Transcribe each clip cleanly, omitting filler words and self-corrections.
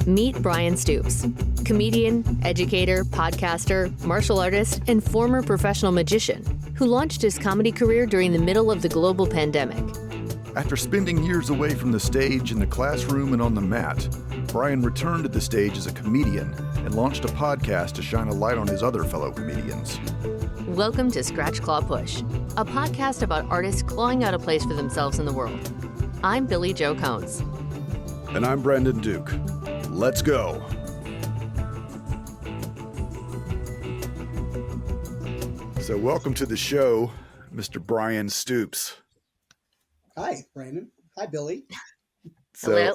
Meet Bryan Stoops, comedian, educator, podcaster, martial artist, and former professional magician who launched his comedy career during the middle of the global pandemic. After spending years away from the stage, in the classroom, and on the mat, Bryan returned to the stage as a comedian and launched a podcast to shine a light on his other fellow comedians. Welcome to Scratch, Claw, Push, a podcast about artists clawing out a place for themselves in the world. I'm Billy Jo Cones. And I'm Brandon Duke. Let's go. So welcome to the show, Mr. Bryan Stoops. Hi, Brandon. Hi, Billy. So Hello.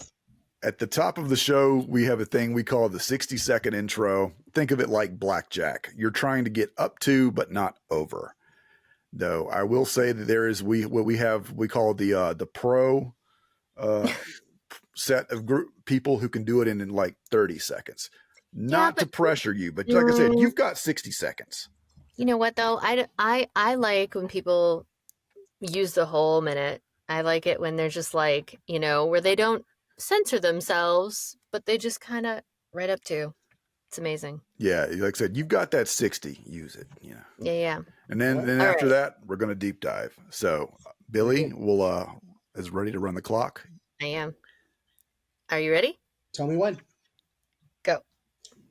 at the top of the show, we have a thing we call the 60-second intro. Think of it like blackjack. You're trying to get up to, but not over. Though I will say that there is we call the pro set of people who can do it in like 30 seconds. Not to pressure you, but like I said, you've got 60 seconds. You know what, though? I like when people use the whole minute. I like it when they're just like, where they don't censor themselves, but they just kind of right up to. It's amazing. Yeah, like I said, you've got that 60. Use it. Yeah. And then after that, we're going to deep dive. So Billy is ready to run the clock. I am. Are you ready? Tell me when. Go.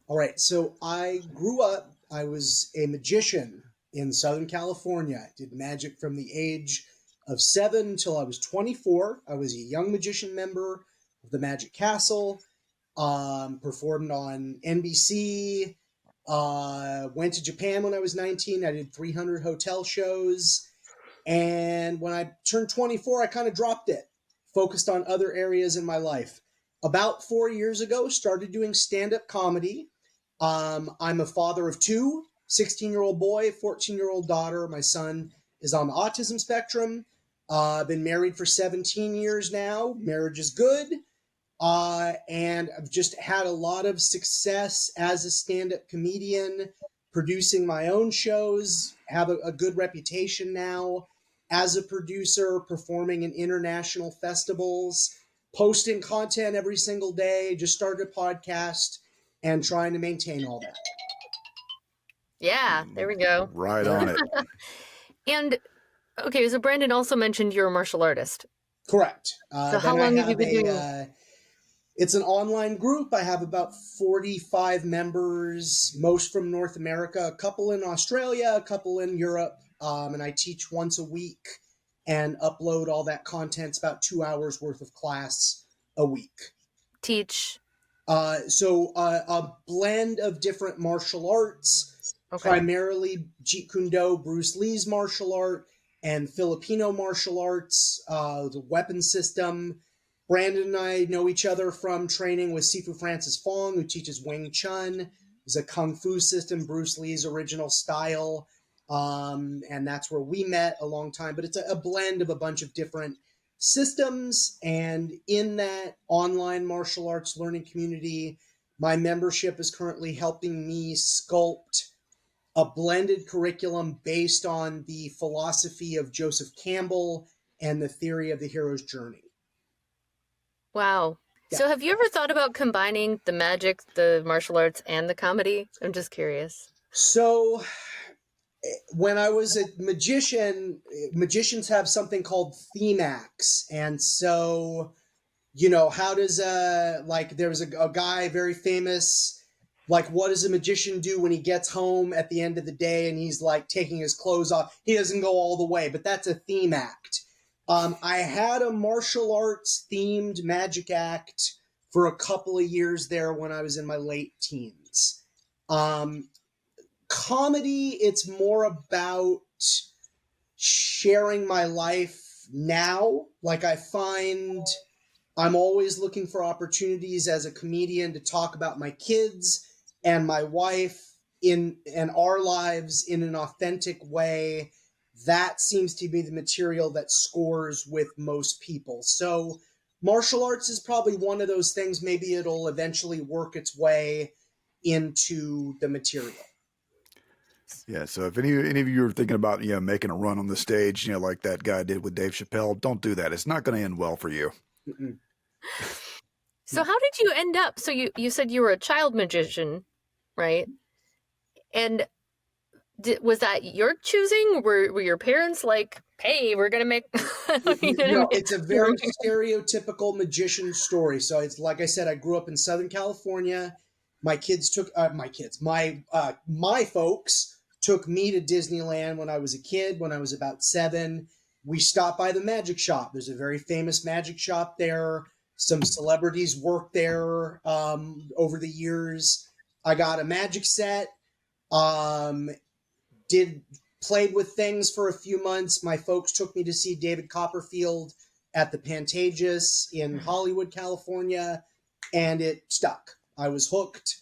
All right. So I grew up, I was a magician in Southern California. I did magic from the age of 7 until I was 24. I was a young magician member of the Magic Castle, performed on NBC, went to Japan when I was 19. I did 300 hotel shows. And when I turned 24, I kind of dropped it, focused on other areas in my life. About 4 years ago, started doing stand-up comedy. I'm a father of two, 16-year-old boy, 14-year-old daughter. My son is on the autism spectrum. I've been married for 17 years now. Marriage is good. And I've just had a lot of success as a stand-up comedian, producing my own shows, have a good reputation now as a producer, performing in international festivals, posting content every single day, just started a podcast and trying to maintain all that. Yeah, there we go. Right on it. And, okay, so Brandon also mentioned you're a martial artist. Correct. So how long have you been doing it's an online group. I have about 45 members, most from North America, a couple in Australia, a couple in Europe, and I teach once a week and upload all that content. It's about 2 hours worth of class a week. Teach? So a blend of different martial arts, primarily Jeet Kune Do, Bruce Lee's martial art, and Filipino martial arts, the weapon system. Brandon and I know each other from training with Sifu Francis Fong, who teaches Wing Chun. It's a Kung Fu system, Bruce Lee's original style. And that's where we met a long time. But it's a blend of a bunch of different systems. And in that online martial arts learning community, my membership is currently helping me sculpt a blended curriculum based on the philosophy of Joseph Campbell and the theory of the hero's journey. Wow. Yeah. So have you ever thought about combining the magic, the martial arts, and the comedy? I'm just curious. So when I was a magician, magicians have something called theme acts. And so, how does there was a guy very famous, like, what does a magician do when he gets home at the end of the day and he's like taking his clothes off? He doesn't go all the way, but that's a theme act. I had a martial arts themed magic act for a couple of years there when I was in my late teens. Comedy, it's more about sharing my life now. Like, I find I'm always looking for opportunities as a comedian to talk about my kids and my wife and our lives in an authentic way. That seems to be the material that scores with most people. So martial arts is probably one of those things. Maybe it'll eventually work its way into the material. Yeah. So if any of you are thinking about, making a run on the stage, like that guy did with Dave Chappelle, don't do that. It's not going to end well for you. Mm-mm. So how did you end up? So you said you were a child magician, right? And was that your choosing? Were your parents like, "Hey, we're gonna make"? You know what I No, mean? it's a very stereotypical magician story. So it's like I said, I grew up in Southern California. My kids took my folks took me to Disneyland when I was a kid. When I was about 7, we stopped by the magic shop. There's a very famous magic shop there. Some celebrities worked there over the years. I got a magic set. Um, did Played with things for a few months. My folks took me to see David Copperfield at the Pantages in Hollywood, California, and it stuck. I was hooked.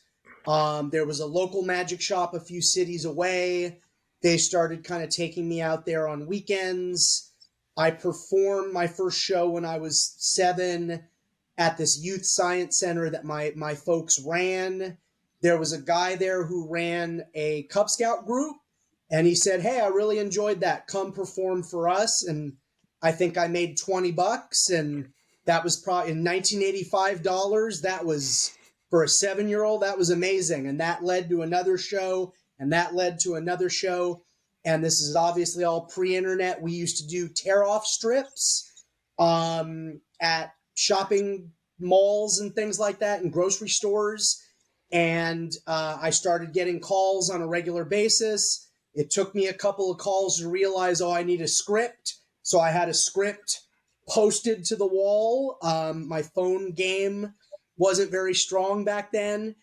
There was a local magic shop a few cities away. They started kind of taking me out there on weekends. I performed my first show when I was 7 at this youth science center that my folks ran. There was a guy there who ran a Cub Scout group, and he said, "Hey, I really enjoyed that. Come perform for us." And I think I made $20, and that was probably in 1985 dollars. That was for a 7-year-old. That was amazing, and that led to another show, and that led to another show. And this is obviously all pre-internet. We used to do tear-off strips at shopping malls and things like that, and grocery stores. And I started getting calls on a regular basis. It took me a couple of calls to realize, oh, I need a script. So I had a script posted to the wall. My phone game wasn't very strong back then,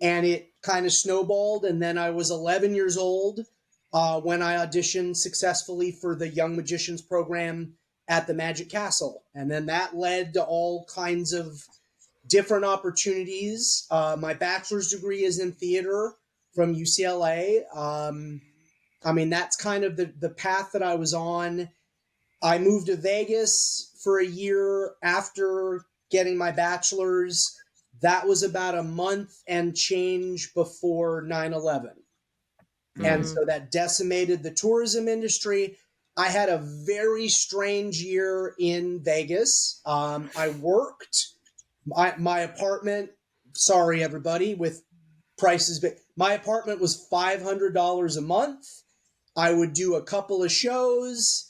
and it kind of snowballed. And then I was 11 years old when I auditioned successfully for the Young Magicians program at the Magic Castle. And then that led to all kinds of different opportunities. My bachelor's degree is in theater from UCLA. I mean, that's kind of the path that I was on. I moved to Vegas for a year after getting my bachelor's. That was about a month and change before 9/11. And Mm. so that decimated the tourism industry. I had a very strange year in Vegas. I worked my apartment. Sorry, everybody, with prices, but my apartment was $500 a month. I would do a couple of shows.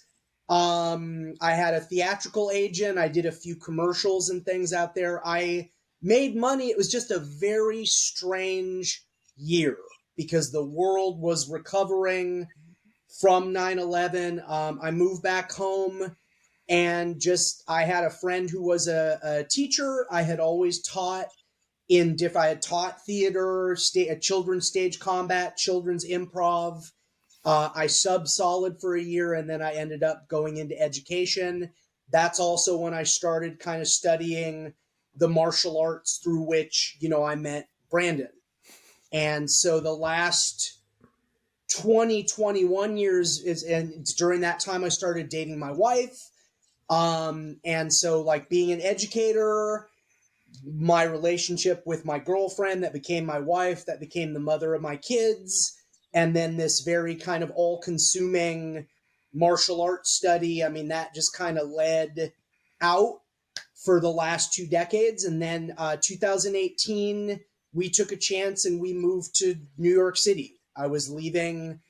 I had a theatrical agent. I did a few commercials and things out there. I made money. It was just a very strange year because the world was recovering from 9/11. I moved back home, and just I had a friend who was a teacher. I had always taught I had taught theater, children's stage combat, children's improv. I sub solid for a year, and then I ended up going into education. That's also when I started kind of studying the martial arts through which, I met Brandon. And so the last 20, 21 years and it's during that time I started dating my wife. And so like being an educator, my relationship with my girlfriend that became my wife, that became the mother of my kids, and then this very kind of all consuming martial arts study. I mean, that just kind of led out for the last 2 decades. And then 2018, we took a chance and we moved to New York City. I was leaving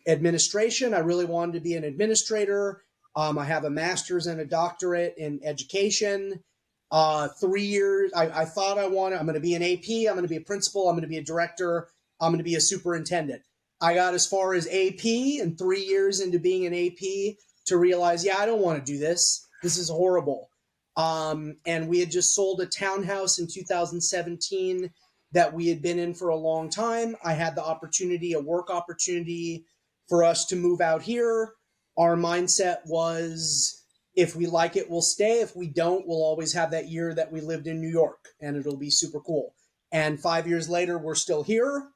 administration. I really wanted to be an administrator. I have a master's and a doctorate in education. 3 years, I thought I'm going to be an AP, I'm going to be a principal, I'm going to be a director, I'm going to be a superintendent. I got as far as AP, and 3 years into being an AP to realize, I don't want to do this. This is horrible. And we had just sold a townhouse in 2017 that we had been in for a long time. I had the opportunity, a work opportunity for us to move out here. Our mindset was, if we like it, we'll stay. If we don't, we'll always have that year that we lived in New York, and it'll be super cool. And 5 years later, we're still here.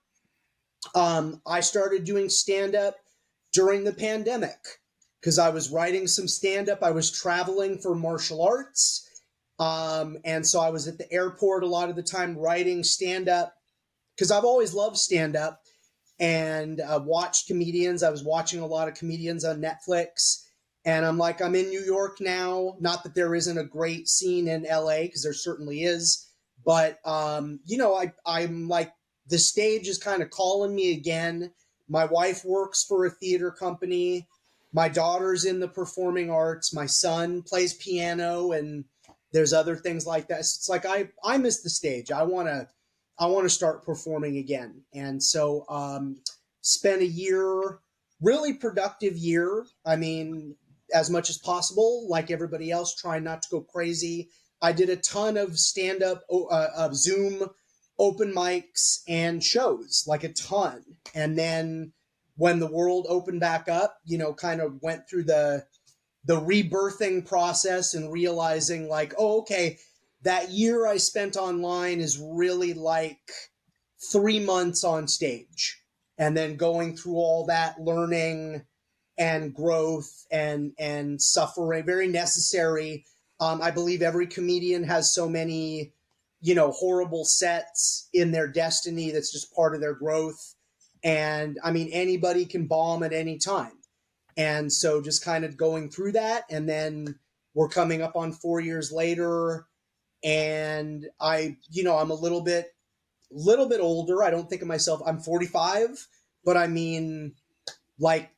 I started doing stand-up during the pandemic because I was writing some stand-up. I was traveling for martial arts. And so I was at the airport a lot of the time writing stand-up because I've always loved stand-up and watched comedians. I was watching a lot of comedians on Netflix. And I'm in New York now. Not that there isn't a great scene in LA, because there certainly is. But I'm like, the stage is kind of calling me again. My wife works for a theater company. My daughter's in the performing arts. My son plays piano, and there's other things like that. So it's like I miss the stage. I want to start performing again. And so spent a year, really productive year. I mean, as much as possible, like everybody else, trying not to go crazy. I did a ton of stand up, of Zoom open mics and shows, like a ton. And then when the world opened back up, kind of went through the rebirthing process and realizing like, oh, okay, that year I spent online is really like 3 months on stage, and then going through all that learning and growth and suffering, very necessary. I believe every comedian has so many, horrible sets in their destiny. That's just part of their growth. And I mean, anybody can bomb at any time. And so just kind of going through that. And then we're coming up on 4 years later. And I'm a little bit older. I don't think of myself, I'm 45, but I mean, like,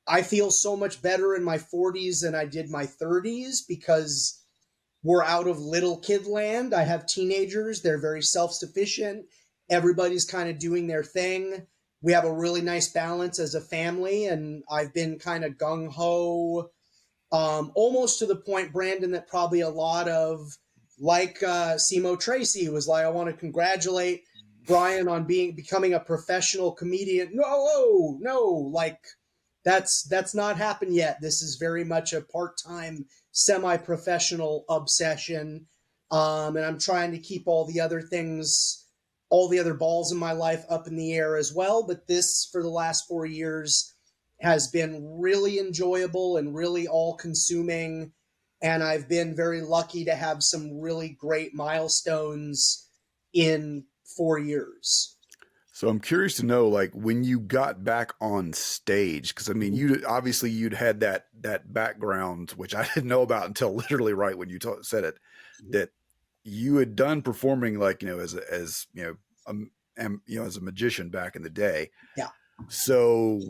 I feel so much better in my 40s than I did my 30s because we're out of little kid land. I have teenagers. They're very self-sufficient. Everybody's kind of doing their thing. We have a really nice balance as a family, and I've been kind of gung-ho, almost to the point, Brandon, that probably a lot of, like Simo Tracy was like, I want to congratulate Bryan on becoming a professional comedian. No, no, like that's not happened yet. This is very much a part-time, semi-professional obsession. And I'm trying to keep all the other things, all the other balls in my life up in the air as well. But this, for the last 4 years, has been really enjoyable and really all-consuming. And I've been very lucky to have some really great milestones in 4 years. So I'm curious to know, like, when you got back on stage, because I mean, you'd had that background, which I didn't know about until literally right when you said it, that you had done performing, like, as as a magician back in the day. Yeah. So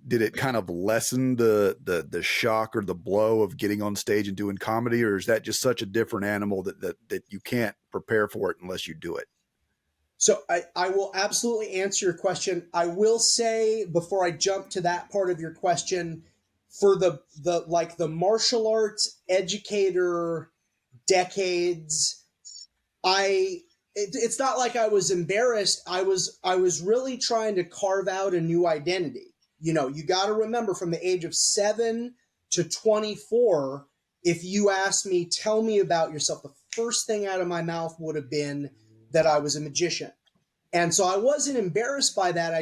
did it kind of lessen the shock or the blow of getting on stage and doing comedy, or is that just such a different animal that you can't prepare for it unless you do it? So I will absolutely answer your question. I will say, before I jump to that part of your question, for the martial arts educator decades, it's not like I was embarrassed. I was really trying to carve out a new identity. You got to remember, from the age of 7 to 24, if you asked me, tell me about yourself, the first thing out of my mouth would have been that I was a magician. And so I wasn't embarrassed by that.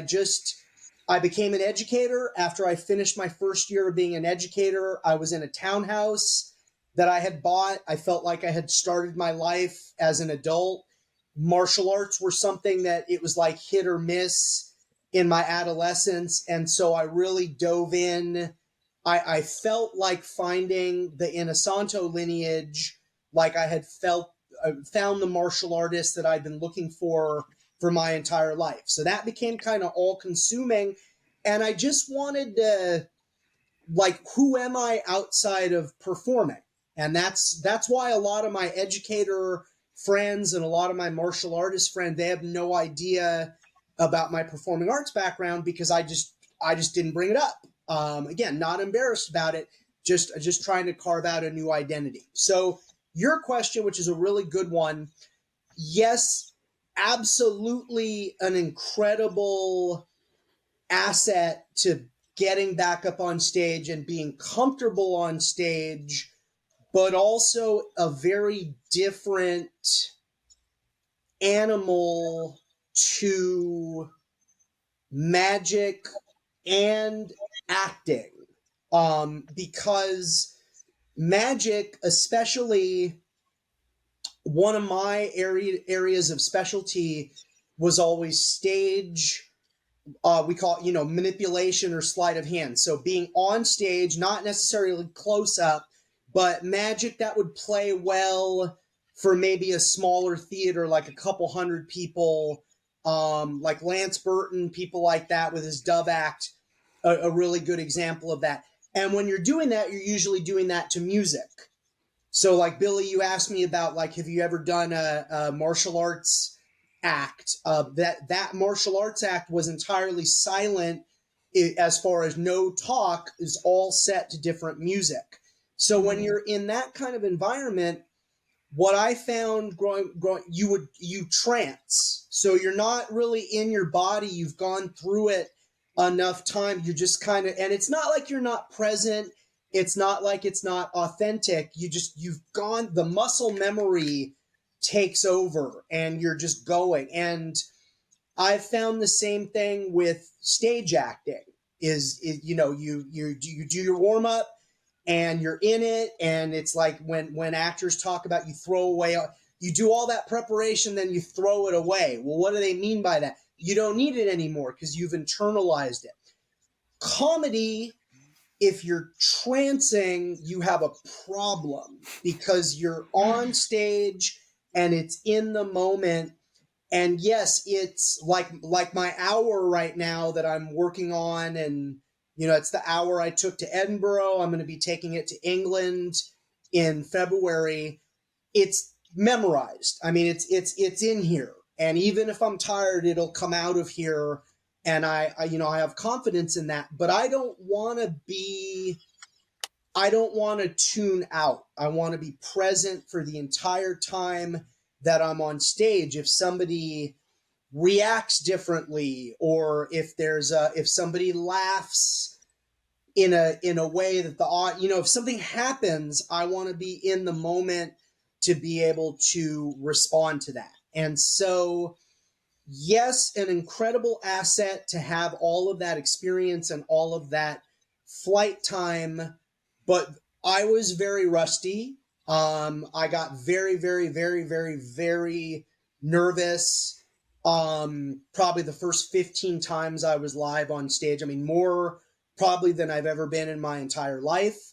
I became an educator after I finished my first year of being an educator. I was in a townhouse that I had bought. I felt like I had started my life as an adult. Martial arts were something that it was like hit or miss in my adolescence. And so I really dove in. I felt like finding the Inosanto lineage, like I had found the martial artist that I'd been looking for my entire life. So that became kind of all consuming. And I just wanted to, like, who am I outside of performing? And that's why a lot of my educator friends and a lot of my martial artist friends, they have no idea about my performing arts background, because I just didn't bring it up. Again, not embarrassed about it, just trying to carve out a new identity. So your question, which is a really good one, yes, absolutely an incredible asset to getting back up on stage and being comfortable on stage, but also a very different animal to magic and acting. Because magic, especially, one of my areas of specialty was always stage. We call it, manipulation or sleight of hand. So being on stage, not necessarily close up, but magic that would play well for maybe a smaller theater, like a couple hundred people, like Lance Burton, people like that with his Dove Act, a really good example of that. And when you're doing that, you're usually doing that to music. So like Billy, you asked me about like, have you ever done a martial arts act? That martial arts act was entirely silent, as far as no talk, is all set to different music. So when you're in that kind of environment, what I found growing, you trance. So you're not really in your body. You've gone through it enough time. You're just kind of, and it's not like you're not present. It's not like it's not authentic. You've gone, the muscle memory takes over and you're just going. And I've found the same thing with stage acting you do your warm up and you're in it, and it's like when actors talk about you throw away, you do all that preparation, then you throw it away. Well, what do they mean by that? You don't need it anymore because you've internalized it. Comedy, if you're trancing, you have a problem because you're on stage and it's in the moment. And yes, it's like my hour right now that I'm working on, and it's the hour I took to Edinburgh. I'm going to be taking it to England in February. It's memorized. I mean, it's in here, and even if I'm tired, it'll come out of here, and I have confidence in that. But I don't want to tune out. I want to be present for the entire time that I'm on stage. If somebody reacts differently, or if somebody laughs in a way that if something happens, I want to be in the moment to be able to respond to that. And so, yes, an incredible asset to have all of that experience and all of that flight time, but I was very rusty. I got very, very, very, very, very nervous. Probably the first 15 times I was live on stage. I mean, more probably than I've ever been in my entire life,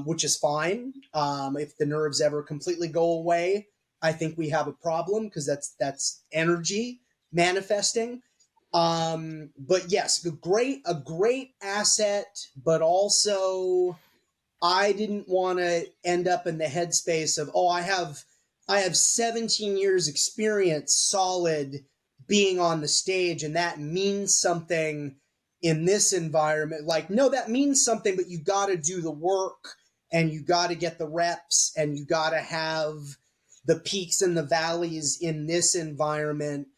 which is fine. If the nerves ever completely go away, I think we have a problem because that's energy manifesting. But yes, a great asset, but also I didn't want to end up in the headspace of, I have 17 years experience solid being on the stage, and that means something in this environment. Like, no, that means something, but you got to do the work, and you got to get the reps, and you got to have the peaks and the valleys in this environment.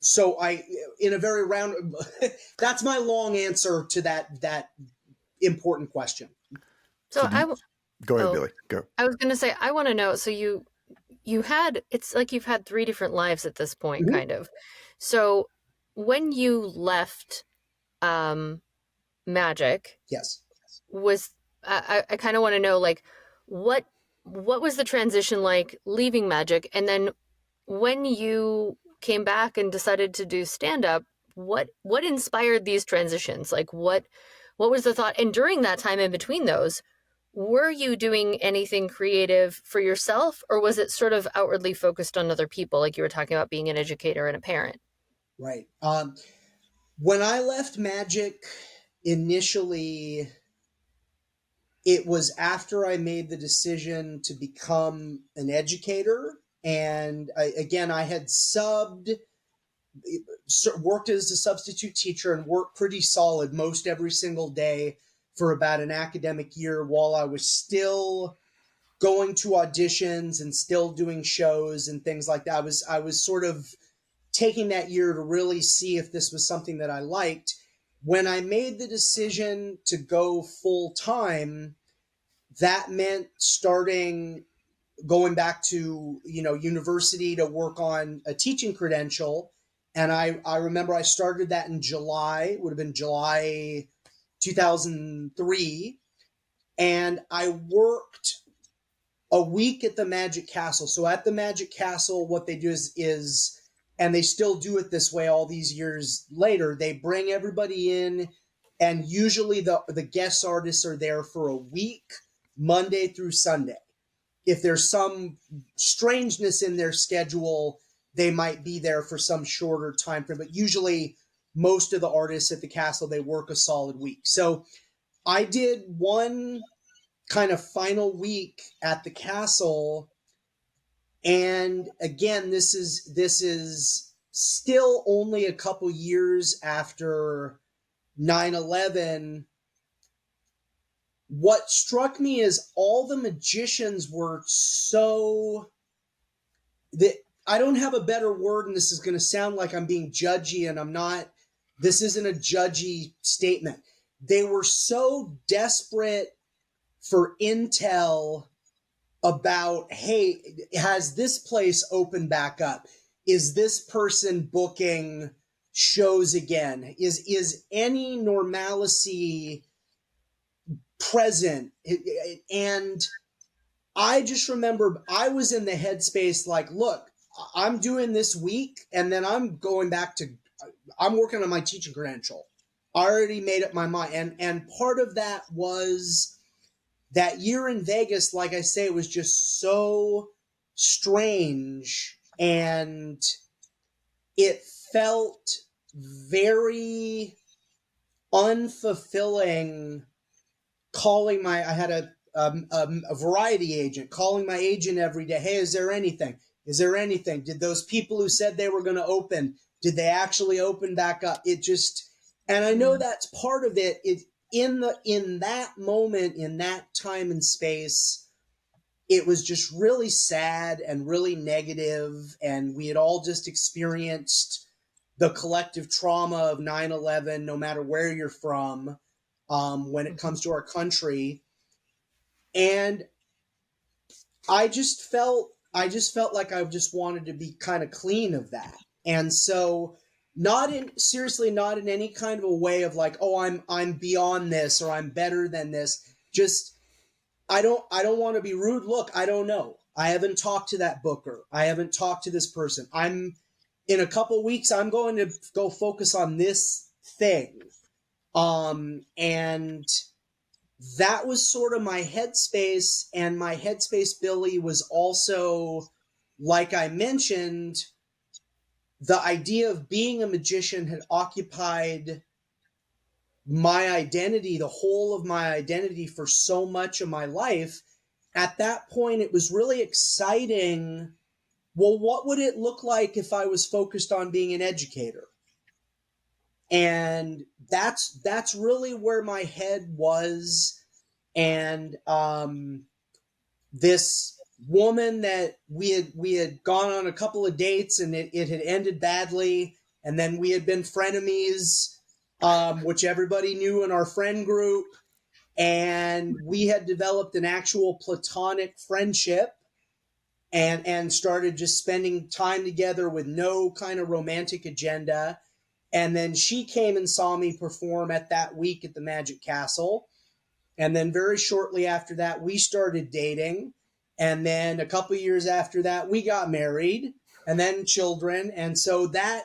So in a very round, that's my long answer to that important question. So Go ahead, oh, Billy. Go. I was going to say, I want to know. So it's like you've had three different lives at this point, Mm-hmm. kind of. So when you left Magic, Yes. I kind of want to know, like, what was the transition like leaving Magic, and then when you came back and decided to do stand up, what inspired these transitions? Like, what was the thought? And during that time in between those, were you doing anything creative for yourself, or was it sort of outwardly focused on other people, like you were talking about being an educator and a parent? Right. When I left Magic initially, it was after I made the decision to become an educator. And I had worked as a substitute teacher and worked pretty solid most every single day for about an academic year while I was still going to auditions and still doing shows and things like that. I was sort of taking that year to really see if this was something that I liked. When I made the decision to go full time, that meant going back to university to work on a teaching credential. And I remember I started that in July, would have been July 2003. And I worked a week at the Magic Castle. So at the Magic Castle, what they do is and they still do it this way all these years later, they bring everybody in, and usually the guest artists are there for a week, Monday through Sunday. if there's some strangeness in their schedule, they might be there for some shorter time frame. But usually, most of the artists at the castle, they work a solid week. So I did one kind of final week at the castle, and again, this is still only a couple years after 9/11. What struck me is all the magicians were so that I don't have a better word, and this is going to sound like I'm being judgy, and I'm not. This isn't a judgy statement. They were so desperate for intel about, hey, has this place opened back up? Is this person booking shows again? Is any normalcy present? And I just remember I was in the headspace like, look, I'm doing this week and then I'm going back to, I'm working on my teaching credential. I already made up my mind. And part of that was that year in Vegas, like I say, was just so strange, and it felt very unfulfilling calling I had a variety agent, calling my agent every day. Hey, is there anything? Is there anything? Did those people who said they were going to open, did they actually open back up? It just, and I know that's part of it. It in that moment, in that time and space, it was just really sad and really negative, and we had all just experienced the collective trauma of 9/11, no matter where you're from, when it comes to our country. And I just felt like I just wanted to be kind of clean of that. And so not in seriously, not in any kind of a way of like, oh, I'm beyond this or I'm better than this. Just I don't want to be rude. Look, I don't know. I haven't talked to that booker. I haven't talked to this person. I'm in a couple weeks I'm going to go focus on this thing. And that was sort of my headspace, and my headspace, Billy, was also, like I mentioned, the idea of being a magician had occupied my identity, the whole of my identity, for so much of my life. At that point, it was really exciting. Well, what would it look like if I was focused on being an educator? And that's really where my head was. And this woman that we had gone on a couple of dates, and it had ended badly, and then we had been frenemies, which everybody knew in our friend group, and we had developed an actual platonic friendship, and started just spending time together with no kind of romantic agenda. And then she came and saw me perform at that week at the Magic Castle. And then very shortly after that, we started dating. And then a couple years after that, we got married, and then children. And so that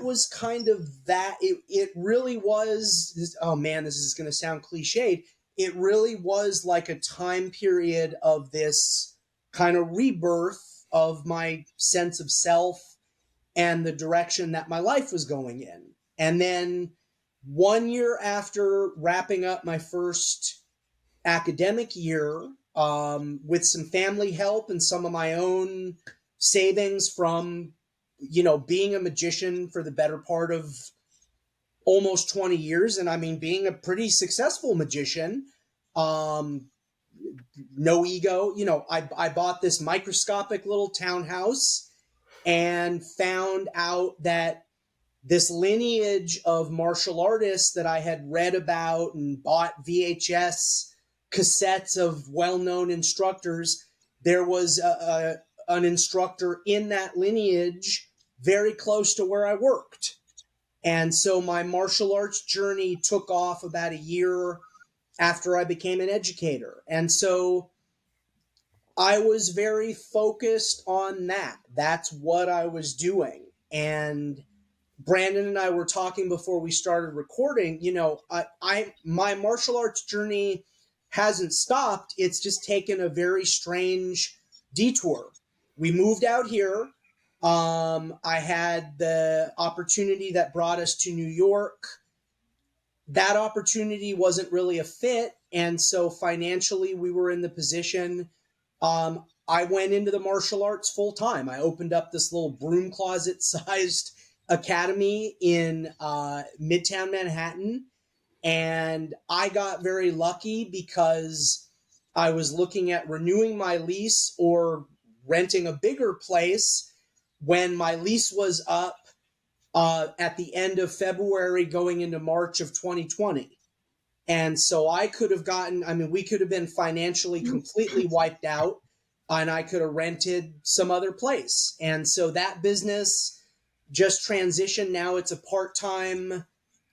was kind of that. It really was, oh man, this is going to sound cliched. It really was like a time period of this kind of rebirth of my sense of self and the direction that my life was going in. And then 1 year after wrapping up my first academic year, with some family help and some of my own savings from, being a magician for the better part of almost 20 years. And I mean, being a pretty successful magician, um, no ego, I bought this microscopic little townhouse and found out that this lineage of martial artists that I had read about and bought VHS cassettes of well-known instructors, there was an instructor in that lineage very close to where I worked. And so my martial arts journey took off about a year after I became an educator. And so I was very focused on that. That's what I was doing. And Brandon and I were talking before we started recording. My martial arts journey hasn't stopped. It's just taken a very strange detour. We moved out here. I had the opportunity that brought us to New York. That opportunity wasn't really a fit. And so financially, we were in the position. I went into the martial arts full time. I opened up this little broom closet sized academy in Midtown Manhattan. And I got very lucky because I was looking at renewing my lease or renting a bigger place when my lease was up at the end of February going into March of 2020. And so I could have gotten, I mean, we could have been financially completely wiped out and I could have rented some other place. And so that business just transitioned. Now it's a part time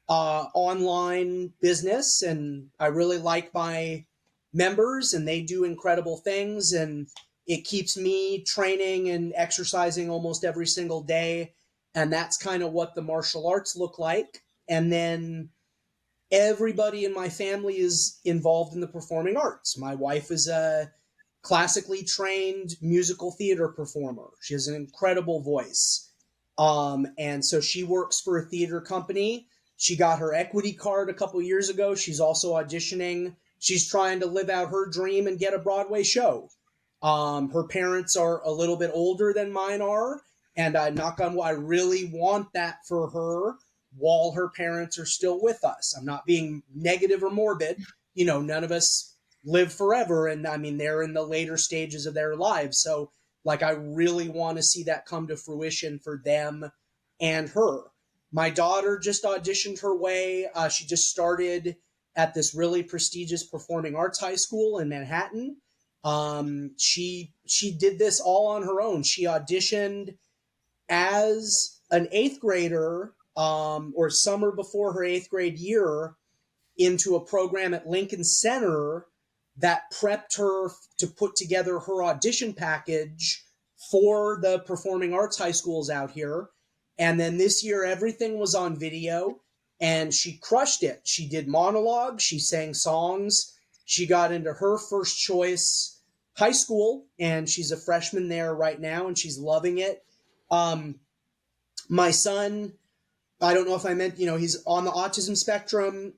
online business. And I really like my members and they do incredible things. And it keeps me training and exercising almost every single day. And that's kind of what the martial arts look like. And then everybody in my family is involved in the performing arts. My wife is a classically trained musical theater performer. She has an incredible voice. And so she works for a theater company. She got her equity card a couple years ago. She's also auditioning. She's trying to live out her dream and get a Broadway show. Her parents are a little bit older than mine are. And I knock on wood, I really want that for her while her parents are still with us. I'm not being negative or morbid. You know, none of us live forever. And I mean, they're in the later stages of their lives. So, like, I really want to see that come to fruition for them and her. My daughter just auditioned her way. She just started at this really prestigious performing arts high school in Manhattan. She did this all on her own. She auditioned as an eighth grader or summer before her eighth grade year into a program at Lincoln Center that prepped her to put together her audition package for the performing arts high schools out here. And then this year, everything was on video and she crushed it. She did monologues, she sang songs, she got into her first choice high school, and she's a freshman there right now, and she's loving it. My son, I don't know if I meant, you know, he's on the autism spectrum.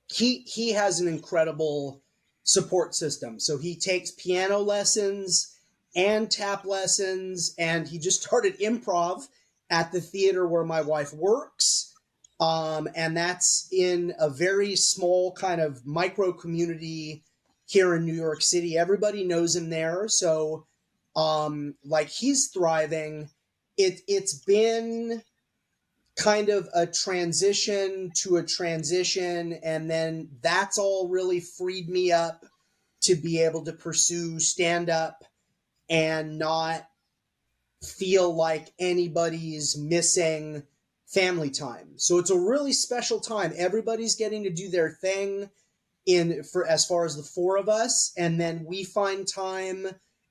He has an incredible support system. So he takes piano lessons and tap lessons, and he just started improv at the theater where my wife works. And that's in a very small kind of micro community here in New York City. Everybody knows him there. So, like, he's thriving. It's been kind of a transition to a transition, and then that's all really freed me up to be able to pursue stand up and not feel like anybody's missing family time. So it's a really special time. Everybody's getting to do their thing in for as far as the four of us, and then we find time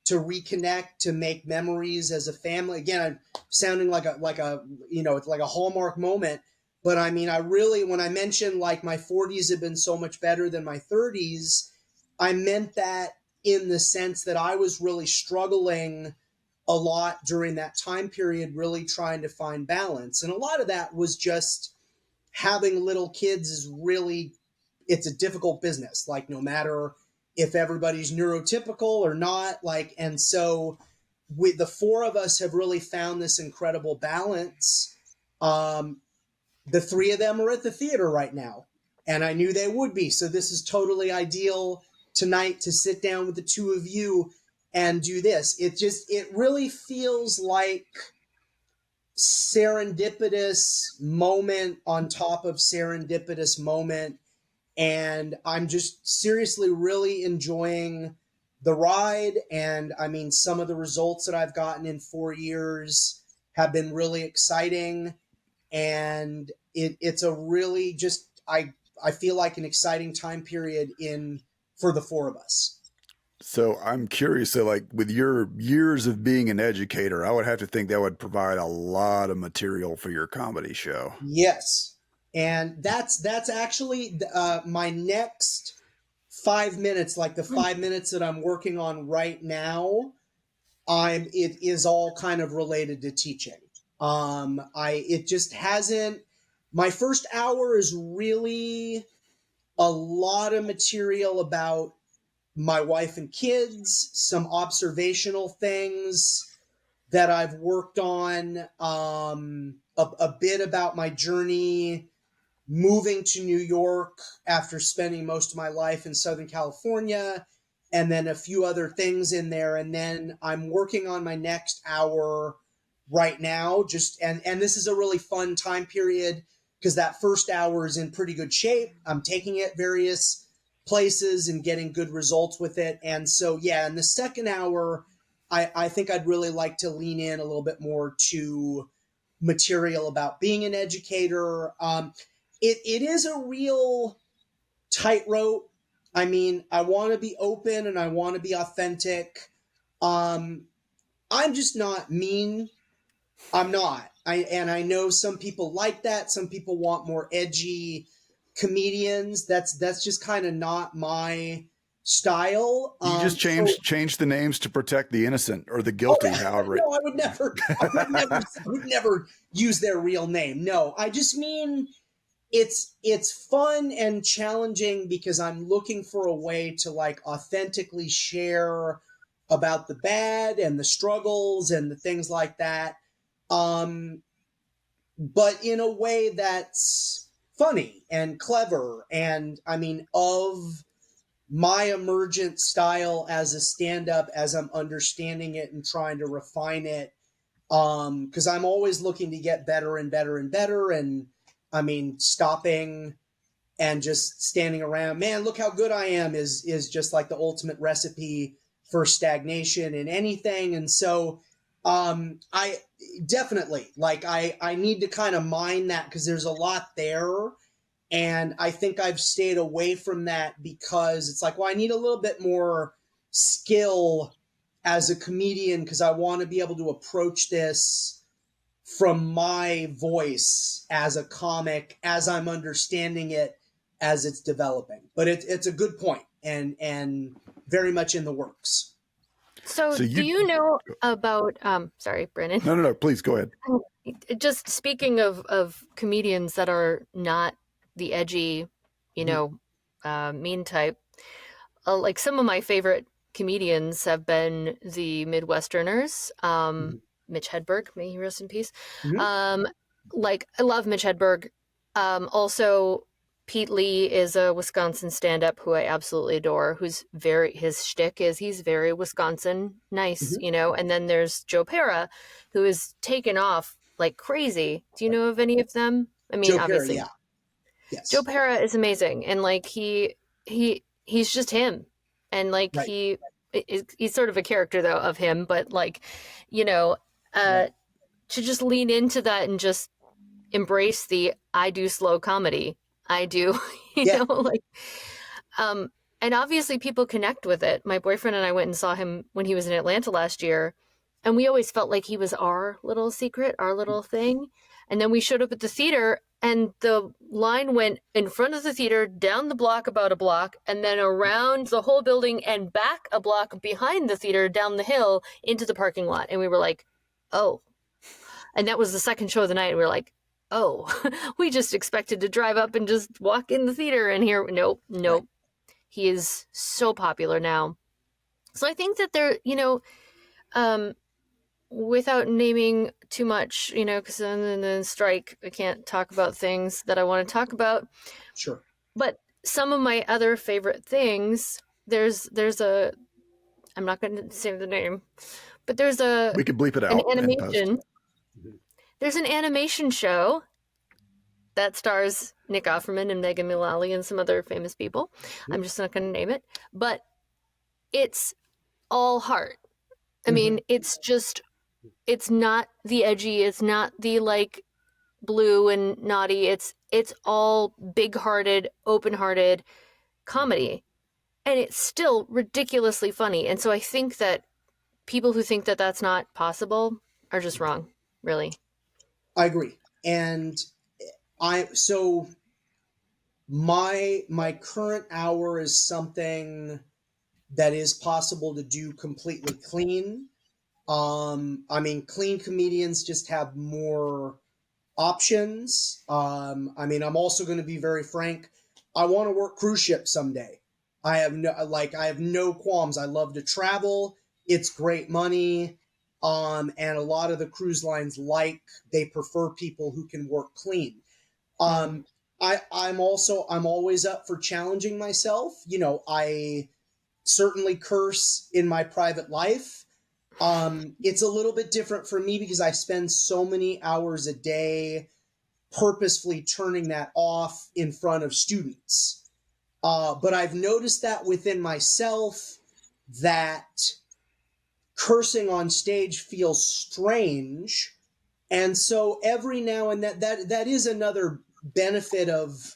to reconnect, to make memories as a family. Again, I'm sounding like a you know, it's like a Hallmark moment, but I mean, I really, when I mentioned like my 40s have been so much better than my 30s, I meant that in the sense that I was really struggling a lot during that time period, really trying to find balance. And a lot of that was just having little kids is really, it's a difficult business, like no matter if everybody's neurotypical or not, like, and so with the four of us have really found this incredible balance. The three of them are at the theater right now, and I knew they would be. So this is totally ideal tonight to sit down with the two of you and do this. It really feels like serendipitous moment on top of serendipitous moment. And I'm just seriously really enjoying the ride. And I mean, some of the results that I've gotten in 4 years have been really exciting. And it's a really just, I feel like an exciting time period in for the four of us. So I'm curious. So, like, with your years of being an educator, I would have to think that would provide a lot of material for your comedy show. Yes. And that's actually my next 5 minutes, like the 5 minutes that I'm working on right now, it is all kind of related to teaching. It just hasn't, my first hour is really a lot of material about my wife and kids, some observational things that I've worked on, a bit about my journey moving to New York after spending most of my life in Southern California, and then a few other things in there. And then I'm working on my next hour right now. And this is a really fun time period because that first hour is in pretty good shape. I'm taking it various places and getting good results with it. And so, yeah, in the second hour, I think I'd really like to lean in a little bit more to material about being an educator. It is a real tightrope. I mean, I want to be open and I want to be authentic. Um, I'm just not mean. I'm not. I know some people like that. Some people want more edgy comedians. That's just kind of not my style. You just So change the names to protect the innocent or the oh, guilty, however it. no, I would never use their real name. No, I just mean it's fun and challenging because I'm looking for a way to like authentically share about the bad and the struggles and the things like that. Um, but in a way that's funny and clever. And I mean, of my emergent style as a stand-up, as I'm understanding it and trying to refine it, because I'm always looking to get better and better and better. And I mean, stopping and just standing around, man, look how good I am, is just like the ultimate recipe for stagnation in anything. And so I definitely like I need to kind of mine that because there's a lot there. And I think I've stayed away from that because it's like, well, I need a little bit more skill as a comedian because I want to be able to approach this from my voice as a comic, as I'm understanding it, as it's developing. But it's a good point and very much in the works. So, So do you you know about? Sorry, Brennan. no, please go ahead. Just speaking of comedians that are not the edgy, you Mhm. know, mean type. Like some of my favorite comedians have been the Midwesterners. Mhm. Mitch Hedberg, may he rest in peace. Mhm. Um, like I love Mitch Hedberg. Also, Pete Lee is a Wisconsin stand-up who I absolutely adore. Who's very his shtick is he's very Wisconsin nice, Mhm. you know. And then there's Joe Pera, who is taken off like crazy. Do you know of any of them? I mean, Joe Perry, obviously, yeah. Joe Yes. Pera is amazing, and like he's just him, and like Right. he's sort of a character though of him, but like you know, Right. uh, to just lean into that and just embrace the I do slow comedy, I do, you Yeah. know, like um, and obviously people connect with it. My boyfriend and I went and saw him when he was in Atlanta last year, and we always felt like he was our little secret, our little thing. And then we showed up at the theater, and the line went in front of the theater, down the block about a block, and then around the whole building and back a block behind the theater, down the hill into the parking lot. And we were like, oh. And that was the second show of the night. And we were like, oh, we just expected to drive up and just walk in the theater and here. Nope, Right. nope. He is so popular now. So I think that there, um, without naming too much, because then the strike, I can't talk about things that I want to talk about. Sure. But some of my other favorite things, there's a, I'm not going to say the name, but there's We could bleep it an out in post. animation. Mhm. There's an animation show that stars Nick Offerman and Megan Mullally and some other famous people. I'm just not going to name it, but it's all heart. I Mhm. mean, it's not the edgy, it's not the like blue and naughty. It's all big-hearted, open-hearted comedy. And it's still ridiculously funny. And so I think that people who think that that's not possible are just wrong, really. I agree. And I so My current hour is something that is possible to do completely clean. I mean, clean comedians just have more options. I mean, I'm also going to be very frank. I want to work cruise ships someday. I have no qualms. I love to travel. It's great money. And a lot of the cruise lines they prefer people who can work clean. Mm. Um, I'm always up for challenging myself. You know, I certainly curse in my private life. It's a little bit different for me because I spend so many hours a day purposefully turning that off in front of students. But I've noticed that within myself that cursing on stage feels strange. And so every now and that is another benefit of,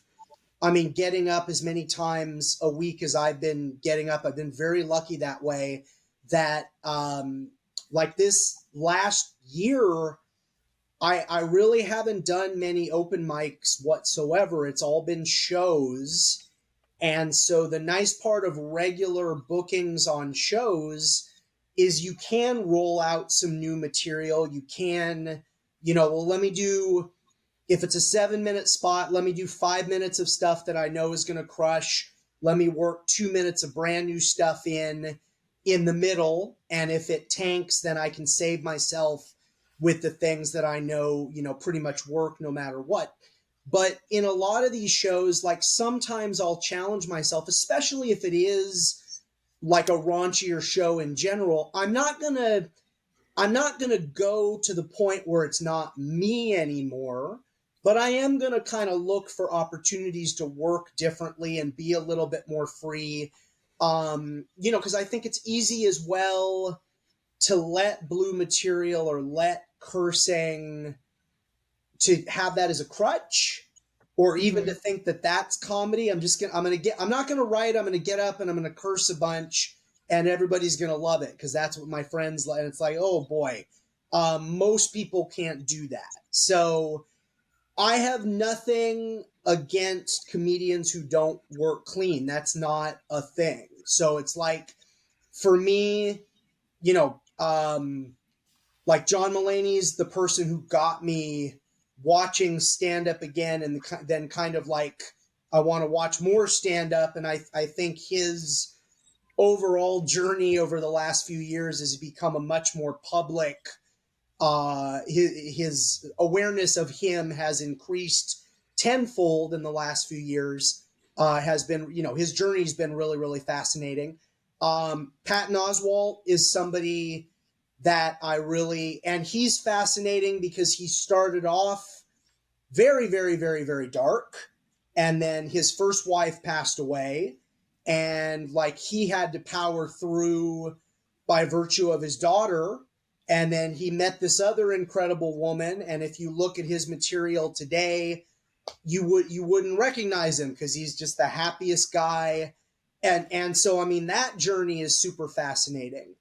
I mean, getting up as many times a week as I've been getting up. I've been very lucky that way. That like this last year, I really haven't done many open mics whatsoever. It's all been shows. And so the nice part of regular bookings on shows is you can roll out some new material. You can, well, let me do, if it's a 7 minute spot, let me do 5 minutes of stuff that I know is going to crush. Let me work 2 minutes of brand new stuff in the middle. And if it tanks, then I can save myself with the things that I know, pretty much work no matter what. But in a lot of these shows, like sometimes I'll challenge myself, especially if it is like a raunchier show in general. I'm not going to go to the point where it's not me anymore, but I am going to kind of look for opportunities to work differently and be a little bit more free. Because I think it's easy as well to let blue material or let cursing, to have that as a crutch, or even to Mm-hmm. think that that's comedy. I'm not gonna write. I'm gonna get up and I'm gonna curse a bunch, and everybody's gonna love it because that's what my friends like. And it's like, oh boy, most people can't do that. So I have nothing against comedians who don't work clean. That's not a thing. So it's like, for me, you know, like John Mulaney's the person who got me watching stand up again, and then kind of like I want to watch more stand up. And I think his overall journey over the last few years has become a much more public. His awareness of him has increased tenfold in the last few years. Has been, his journey's been really, really fascinating. Patton Oswalt is somebody that and he's fascinating because he started off very, very, very, very dark. And then his first wife passed away. And like he had to power through by virtue of his daughter. And then he met this other incredible woman. And if you look at his material today, you wouldn't recognize him because he's just the happiest guy. And so I mean that journey is super fascinating.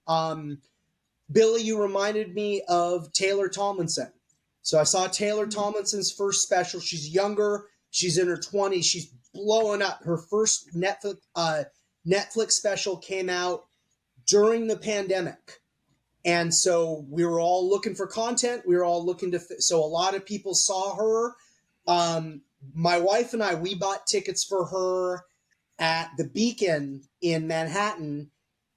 Billy, you reminded me of Taylor Tomlinson. So I saw Taylor Tomlinson's first special. She's younger. She's in her 20s. She's blowing up. Her first Netflix special came out during the pandemic. And so we were all looking for content. We were all looking so a lot of people saw her. My wife and I, we bought tickets for her at the Beacon in Manhattan,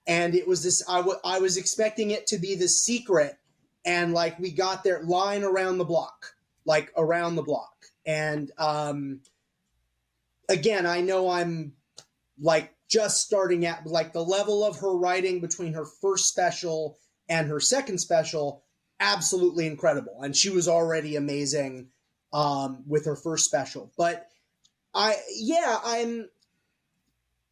and it was this. I was expecting it to be the secret, and like we got there, line around the block, like around the block. And again, I know I'm like just starting at like the level of her writing between her first special and her second special, absolutely incredible, and she was already amazing with her first special. But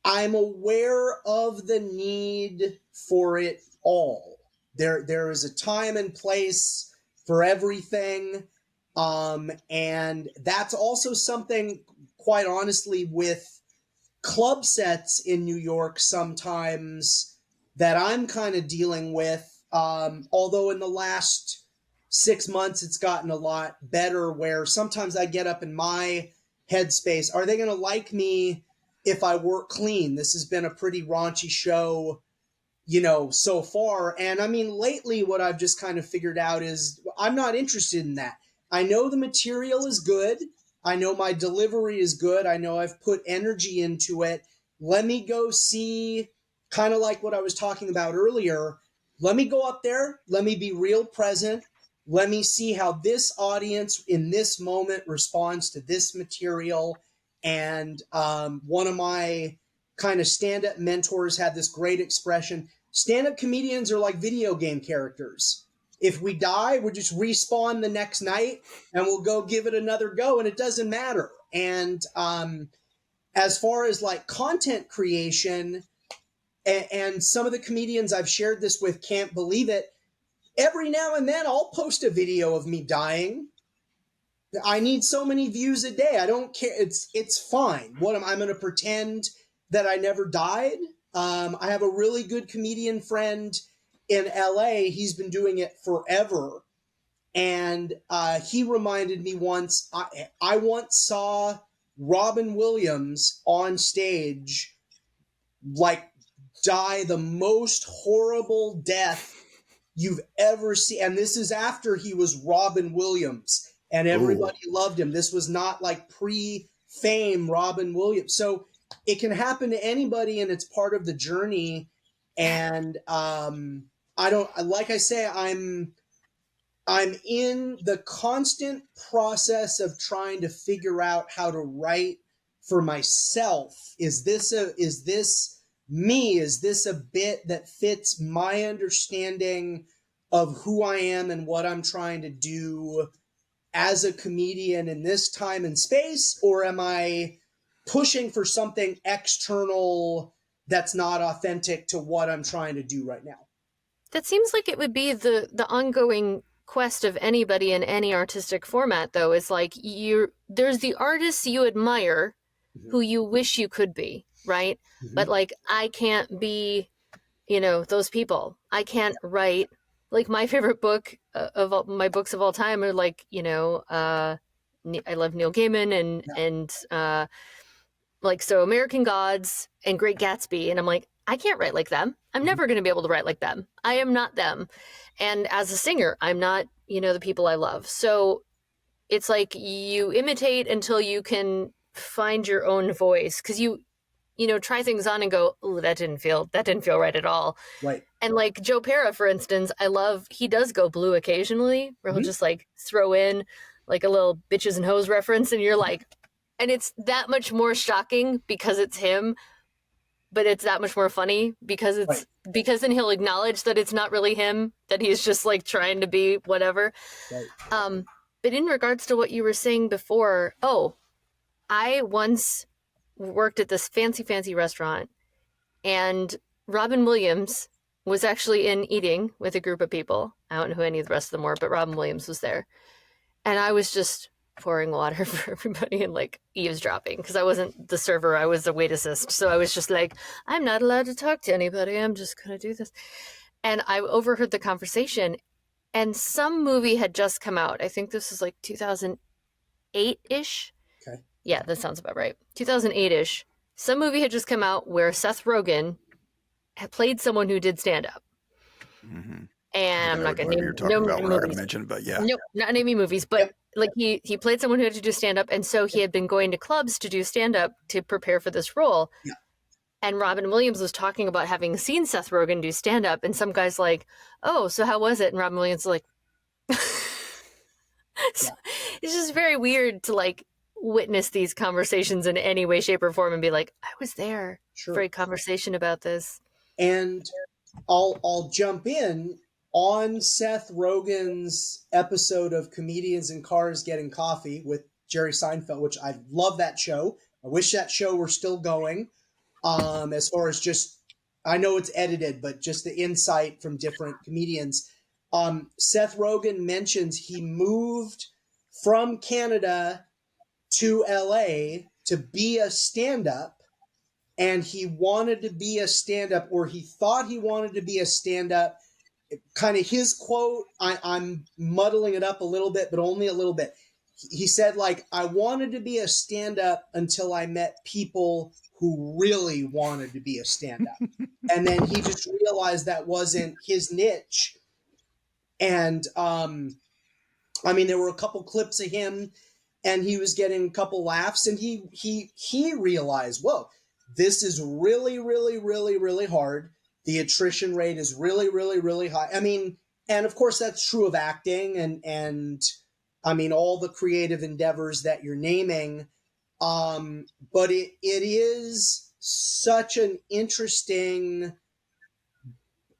I'm aware of the need for it all. There is a time and place for everything. And that's also something, quite honestly, with club sets in New York sometimes that I'm kind of dealing with. Although in the last 6 months, it's gotten a lot better where sometimes I get up in my headspace? Are they going to like me if I work clean? This has been a pretty raunchy show, so far. And I mean, lately, what I've just kind of figured out is I'm not interested in that. I know the material is good. I know my delivery is good. I know I've put energy into it. Let me go see, kind of like what I was talking about earlier. Let me go up there. Let me be real present. Let me see how this audience in this moment responds to this material. And one of my kind of stand-up mentors had this great expression: stand-up comedians are like video game characters. If we die, we just respawn the next night and we'll go give it another go, and it doesn't matter. And as far as like content creation, and some of the comedians I've shared this with can't believe it, every now and then I'll post a video of me dying. I need so many views a day. I don't care. It's fine. I'm going to pretend that I never died. I have a really good comedian friend in LA. He's been doing it forever. And he reminded me once, I once saw Robin Williams on stage, like, die the most horrible death you've ever seen. And this is after he was Robin Williams and everybody loved him. This was not like pre-fame Robin Williams. So it can happen to anybody, and it's part of the journey. And I don't, like I say, I'm in the constant process of trying to figure out how to write for myself. Is this me? Is this a bit that fits my understanding of who I am and what I'm trying to do as a comedian in this time and space? Or am I pushing for something external that's not authentic to what I'm trying to do right now? That seems like it would be the ongoing quest of anybody in any artistic format, though. Is like there's the artists you admire who you wish you could be, right? But like, I can't be, those people. I can't write. Like, my favorite book my books of all time are like, I love Neil Gaiman and like, so American Gods and Great Gatsby, and I'm like, I can't write like them. I'm never going to be able to write like them. I am not them. And as a singer, I'm not, the people I love. So it's like you imitate until you can find your own voice, because you try things on and go, oh, that didn't feel right at all. Right. And like Joe Pera, for instance, he does go blue occasionally, where he'll just like throw in like a little bitches and hoes reference, and you're like, and it's that much more shocking because it's him, but it's that much more funny because because then he'll acknowledge that it's not really him, that he's just like trying to be whatever. Right. But in regards to what you were saying before, I once worked at this fancy restaurant, and Robin Williams was actually in eating with a group of people. I don't know who any of the rest of them were, but Robin Williams was there. And I was just pouring water for everybody and like eavesdropping, because I wasn't the server, I was the wait assist. So I was just like, I'm not allowed to talk to anybody, I'm just going to do this. And I overheard the conversation, and some movie had just come out. I think this was like 2008-ish. Okay. Yeah, that sounds about right. 2008-ish. Some movie had just come out where Seth Rogen had played someone who did stand-up. Mm-hmm. And I'm not going to name We're not going to mention, but yeah. Nope, not naming movies. But like he played someone who had to do stand-up, and so he had been going to clubs to do stand-up to prepare for this role. Yeah. And Robin Williams was talking about having seen Seth Rogen do stand-up, and some guy's like, oh, so how was it? And Robin Williams is like, It's just very weird to like witness these conversations in any way, shape, or form and be like, I was there for a conversation about this. And I'll jump in on Seth Rogen's episode of Comedians in Cars Getting Coffee with Jerry Seinfeld, which I love that show. I wish that show were still going. As far as just, I know it's edited, but just the insight from different comedians. Seth Rogen mentions he moved from Canada to LA to be a stand-up, and he wanted to be a stand-up, or he thought he wanted to be a stand-up. Kind of his quote, I'm muddling it up a little bit, but only a little bit. he said, like, I wanted to be a stand-up until I met people who really wanted to be a stand-up. And then he just realized that wasn't his niche. And I mean, there were a couple clips of him and he was getting a couple laughs, and he realized, whoa, this is really, really, really, really hard. The attrition rate is really, really, really high. I mean, and of course that's true of acting and I mean all the creative endeavors that you're naming. But it is such an interesting,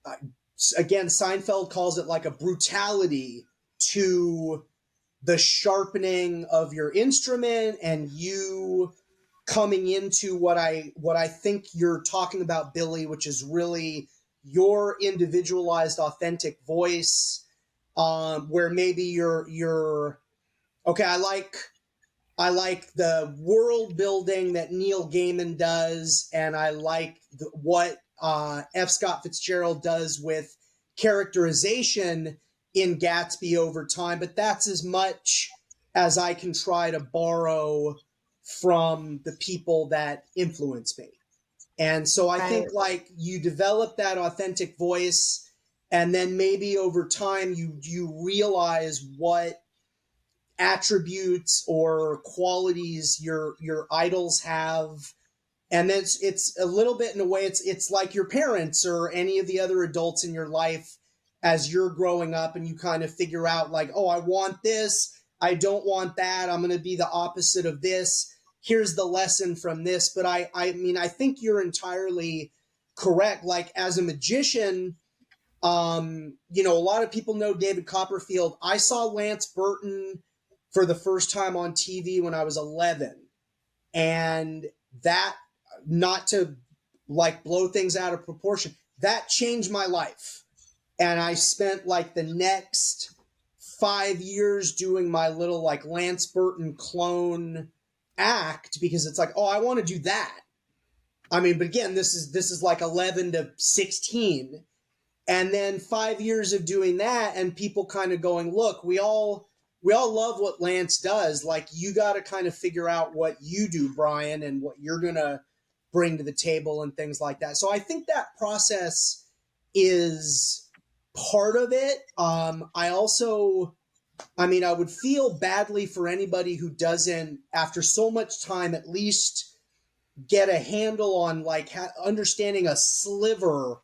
uh, again, Seinfeld calls it like a brutality to the sharpening of your instrument and you coming into what I think you're talking about, Billy, which is really your individualized, authentic voice, where maybe you're okay. I like the world building that Neil Gaiman does, and I like what F. Scott Fitzgerald does with characterization in Gatsby over time. But that's as much as I can try to borrow from the people that influence me. And so I Right. think like you develop that authentic voice, and then maybe over time you realize what attributes or qualities your idols have, and then it's a little bit in a way it's like your parents or any of the other adults in your life as you're growing up, and you kind of figure out like, oh, I want this, I don't want that, I'm going to be the opposite of this, here's the lesson from this. But I mean, I think you're entirely correct. Like as a magician, a lot of people know David Copperfield. I saw Lance Burton for the first time on TV when I was 11. And that, not to like blow things out of proportion, that changed my life. And I spent like the next 5 years doing my little like Lance Burton clone act because it's like, oh, I want to do that. I mean, but again, this is like 11 to 16, and then 5 years of doing that and people kind of going, look, we all love what Lance does, like you got to kind of figure out what you do, Bryan, and what you're gonna bring to the table and things like that. So I think that process is part of it. I would feel badly for anybody who doesn't, after so much time, at least get a handle on like understanding a sliver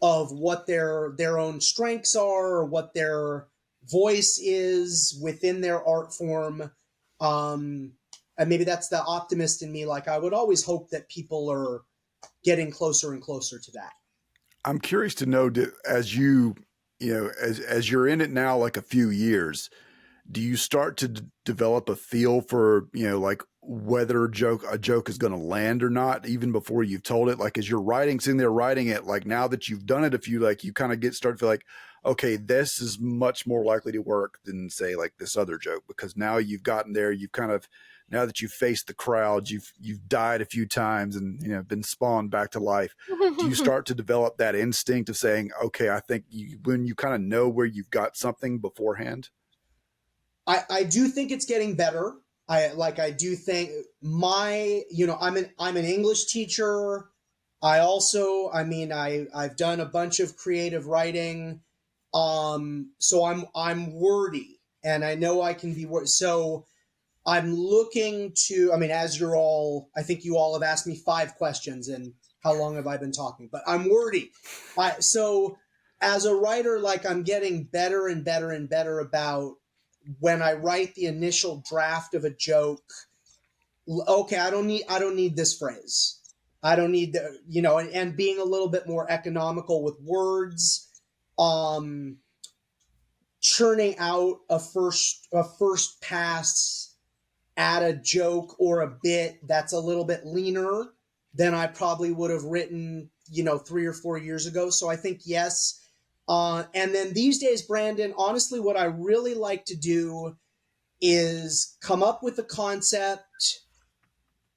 of what their own strengths are or what their voice is within their art form. And maybe that's the optimist in me. Like I would always hope that people are getting closer and closer to that. I'm curious to know, as as you're in it now, like a few years, do you start to develop a feel for, like whether a joke is going to land or not, even before you've told it? Like as you're sitting there writing it, like now that you've done it, if you like, you kind of start to feel like, okay, this is much more likely to work than say like this other joke, because now you've gotten there, you've kind of, now that you've faced the crowd, you've died a few times and been spawned back to life. Do you start to develop that instinct of saying, okay, I think when you kind of know where you've got something beforehand? I do think it's getting better. I do think I'm an English teacher. I also, I've done a bunch of creative writing. So I'm wordy, and I know I can be wordy. So I'm looking to, as you're all, I think you all have asked me 5 questions, and how long have I been talking? But I'm wordy. So as a writer, like I'm getting better and better and better about when I write the initial draft of a joke. Okay, I don't need this phrase. I don't need and being a little bit more economical with words. Um, Churning out a first pass at a joke or a bit that's a little bit leaner than I probably would have written, 3 or 4 years ago. So I think yes. And then these days, Brandon, honestly, what I really like to do is come up with a concept,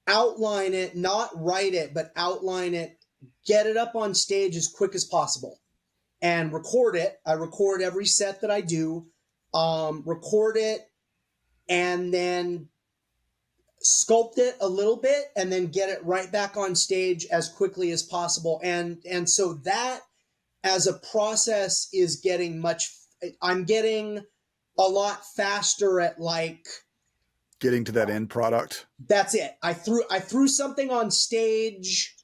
outline it, not write it, but outline it, get it up on stage as quick as possible, and record it. I record every set that I do, record it, and then sculpt it a little bit and then get it right back on stage as quickly as possible. And so that as a process is I'm getting a lot faster at like getting to that end product. That's it. I threw something on stage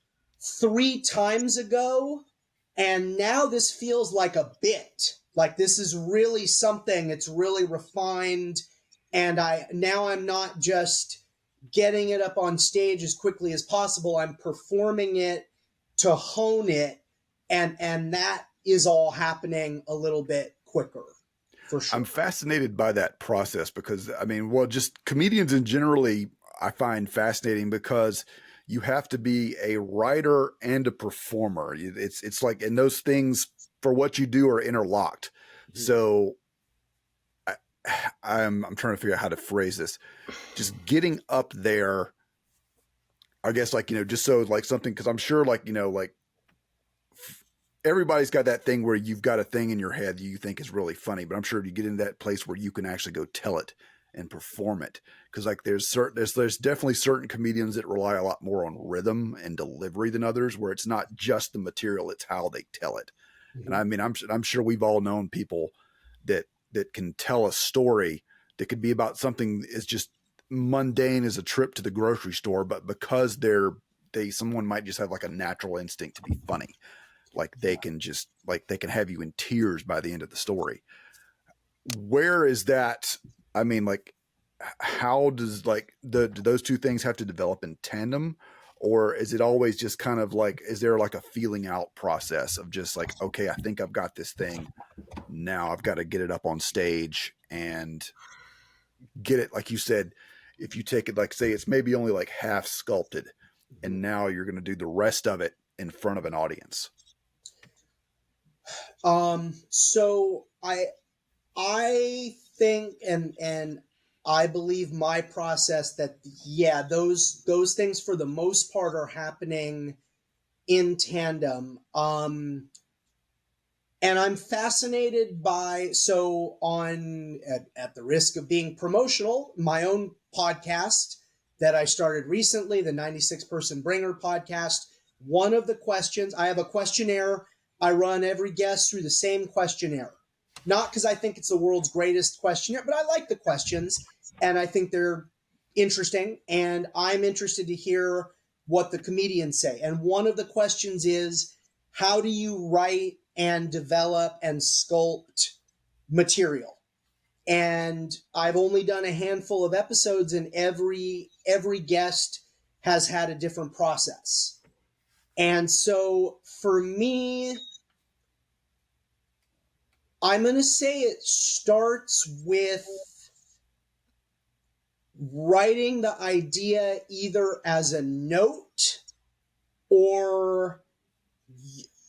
3 times ago, and now this feels like a bit. Like this is really something. It's really refined, and I'm not just getting it up on stage as quickly as possible. I'm performing it to hone it, and that is all happening a little bit quicker. For sure. I'm fascinated by that process because, I mean, well, just comedians in generally, I find fascinating because you have to be a writer and a performer. It's like, and those things for what you do are interlocked. Mm-hmm. So I'm trying to figure out how to phrase this. Just getting up there, I guess, like, just so like something, because I'm sure like, like everybody's got that thing where you've got a thing in your head that you think is really funny, but I'm sure you get into that place where you can actually go tell it and perform it. Cause like there's definitely certain comedians that rely a lot more on rhythm and delivery than others, where it's not just the material, it's how they tell it. Mm-hmm. And I mean, I'm sure we've all known people that can tell a story that could be about something as just mundane as a trip to the grocery store, but because someone might just have like a natural instinct to be funny. Like they can have you in tears by the end of the story. Where is that? I mean, like, how does like do those two things have to develop in tandem, or is it always just kind of like, is there like a feeling out process of just like, okay, I think I've got this thing now, I've got to get it up on stage and get it, like you said, if you take it, like say it's maybe only like half sculpted and now you're going to do the rest of it in front of an audience. So I think and I believe my process that those things for the most part are happening in tandem. And I'm fascinated by, at the risk of being promotional, my own podcast that I started recently, the 96 Person Bringer podcast. One of the questions, I have a questionnaire. I run every guest through the same questionnaire. Not because I think it's the world's greatest questionnaire, but I like the questions and I think they're interesting. And I'm interested to hear what the comedians say. And one of the questions is, how do you write and develop and sculpt material? And I've only done a handful of episodes, and every guest has had a different process. And so for me, I'm going to say it starts with writing the idea either as a note, or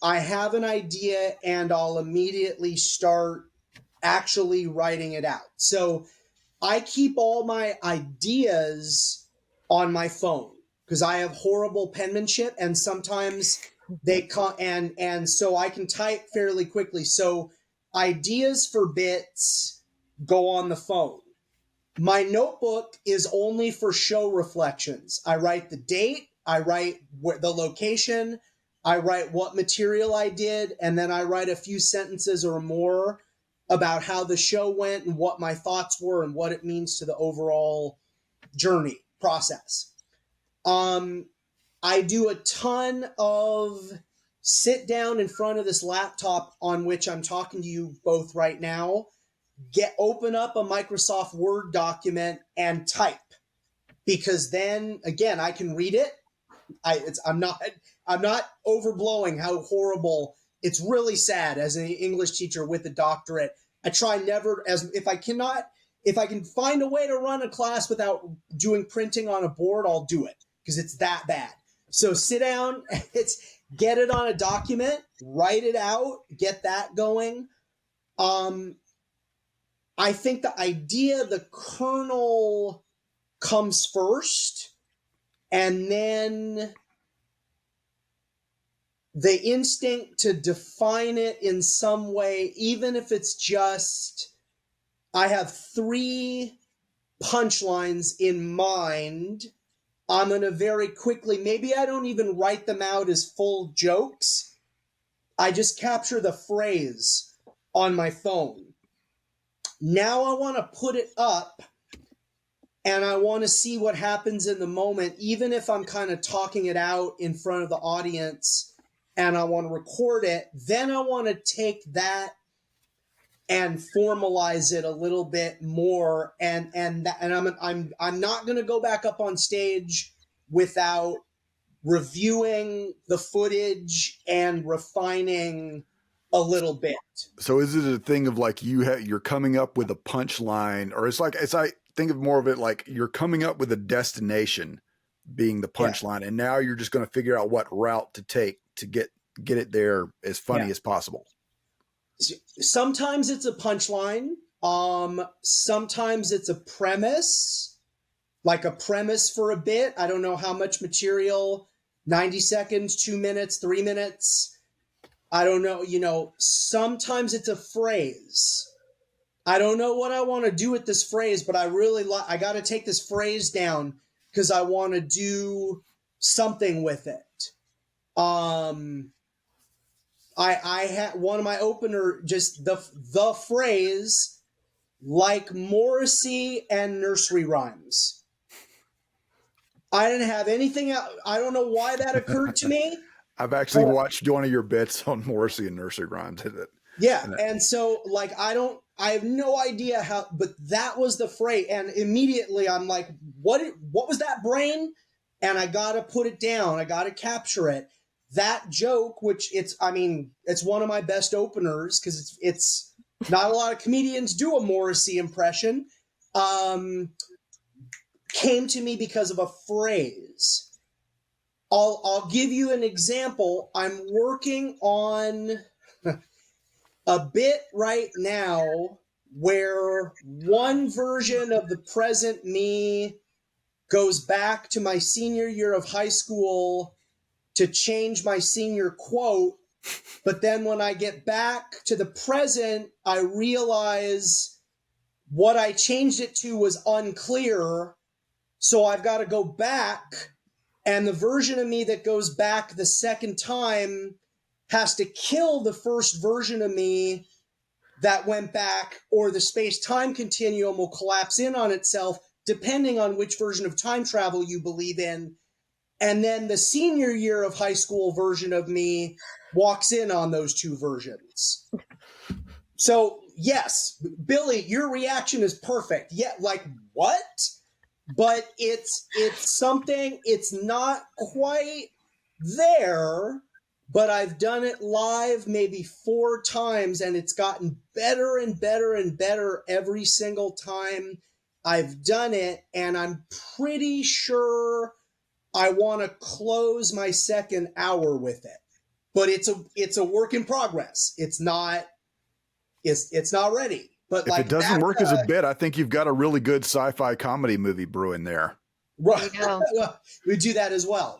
I have an idea and I'll immediately start actually writing it out. So I keep all my ideas on my phone because I have horrible penmanship, and sometimes they come and so I can type fairly quickly. So ideas for bits go on the phone. My notebook is only for show reflections. I write the date, I write the location, I write what material I did, and then I write a few sentences or more about how the show went and what my thoughts were and what it means to the overall journey process. I do a ton of sit down in front of this laptop on which I'm talking to you both right now, open up a Microsoft Word document and type, because then again, I can read it. I'm not overblowing how horrible. It's really sad as an English teacher with a doctorate. I try never, if I can find a way to run a class without doing printing on a board, I'll do it because it's that bad. So sit down, get it on a document, write it out, get that going. I think the idea, the kernel comes first, and then the instinct to define it in some way, even if it's just, I have 3 punchlines in mind. I'm going to very quickly, maybe I don't even write them out as full jokes. I just capture the phrase on my phone. Now I want to put it up and I want to see what happens in the moment, even if I'm kind of talking it out in front of the audience and I want to record it. Then I want to take that and formalize it a little bit more, and I'm not going to go back up on stage without reviewing the footage and refining a little bit. So is it a thing of like you're coming up with a punchline, or it's I think of more of it like you're coming up with a destination being the punchline, and now you're just going to figure out what route to take to get it there as funny as possible. Sometimes it's a punchline. Sometimes it's a premise, like a premise for a bit. I don't know how much material, 90 seconds, 2 minutes, 3 minutes. I don't know, sometimes it's a phrase. I don't know what I want to do with this phrase, but I got to take this phrase down because I want to do something with it. I had one of my opener, just the phrase, like Morrissey and nursery rhymes. I didn't have anything else. I don't know why that occurred to me. I've actually watched one of your bits on Morrissey and nursery rhymes. Yeah, and so like I have no idea how, but that was the phrase, and immediately I'm like, what was that, brain? And I got to put it down. I got to capture it. That joke, which it's one of my best openers because it's not a lot of comedians do a Morrissey impression, came to me because of a phrase. I'll give you an example. I'm working on a bit right now where one version of the present me goes back to my senior year of high school to change my senior quote. But then when I get back to the present, I realize what I changed it to was unclear. So I've got to go back, and the version of me that goes back the second time has to kill the first version of me that went back, or the space-time continuum will collapse in on itself, depending on which version of time travel you believe in. And then the senior year of high school version of me walks in on those two versions. So, yes, Billy, your reaction is perfect. Yeah, like, what? But it's something, it's not quite there, but I've done it live maybe 4 times, and it's gotten better and better and better every single time I've done it, and I'm pretty sure I want to close my second hour with it. But it's a work in progress. It's not ready. But if it doesn't work as a bit, I think you've got a really good sci-fi comedy movie brewing there. Right. We do that as well,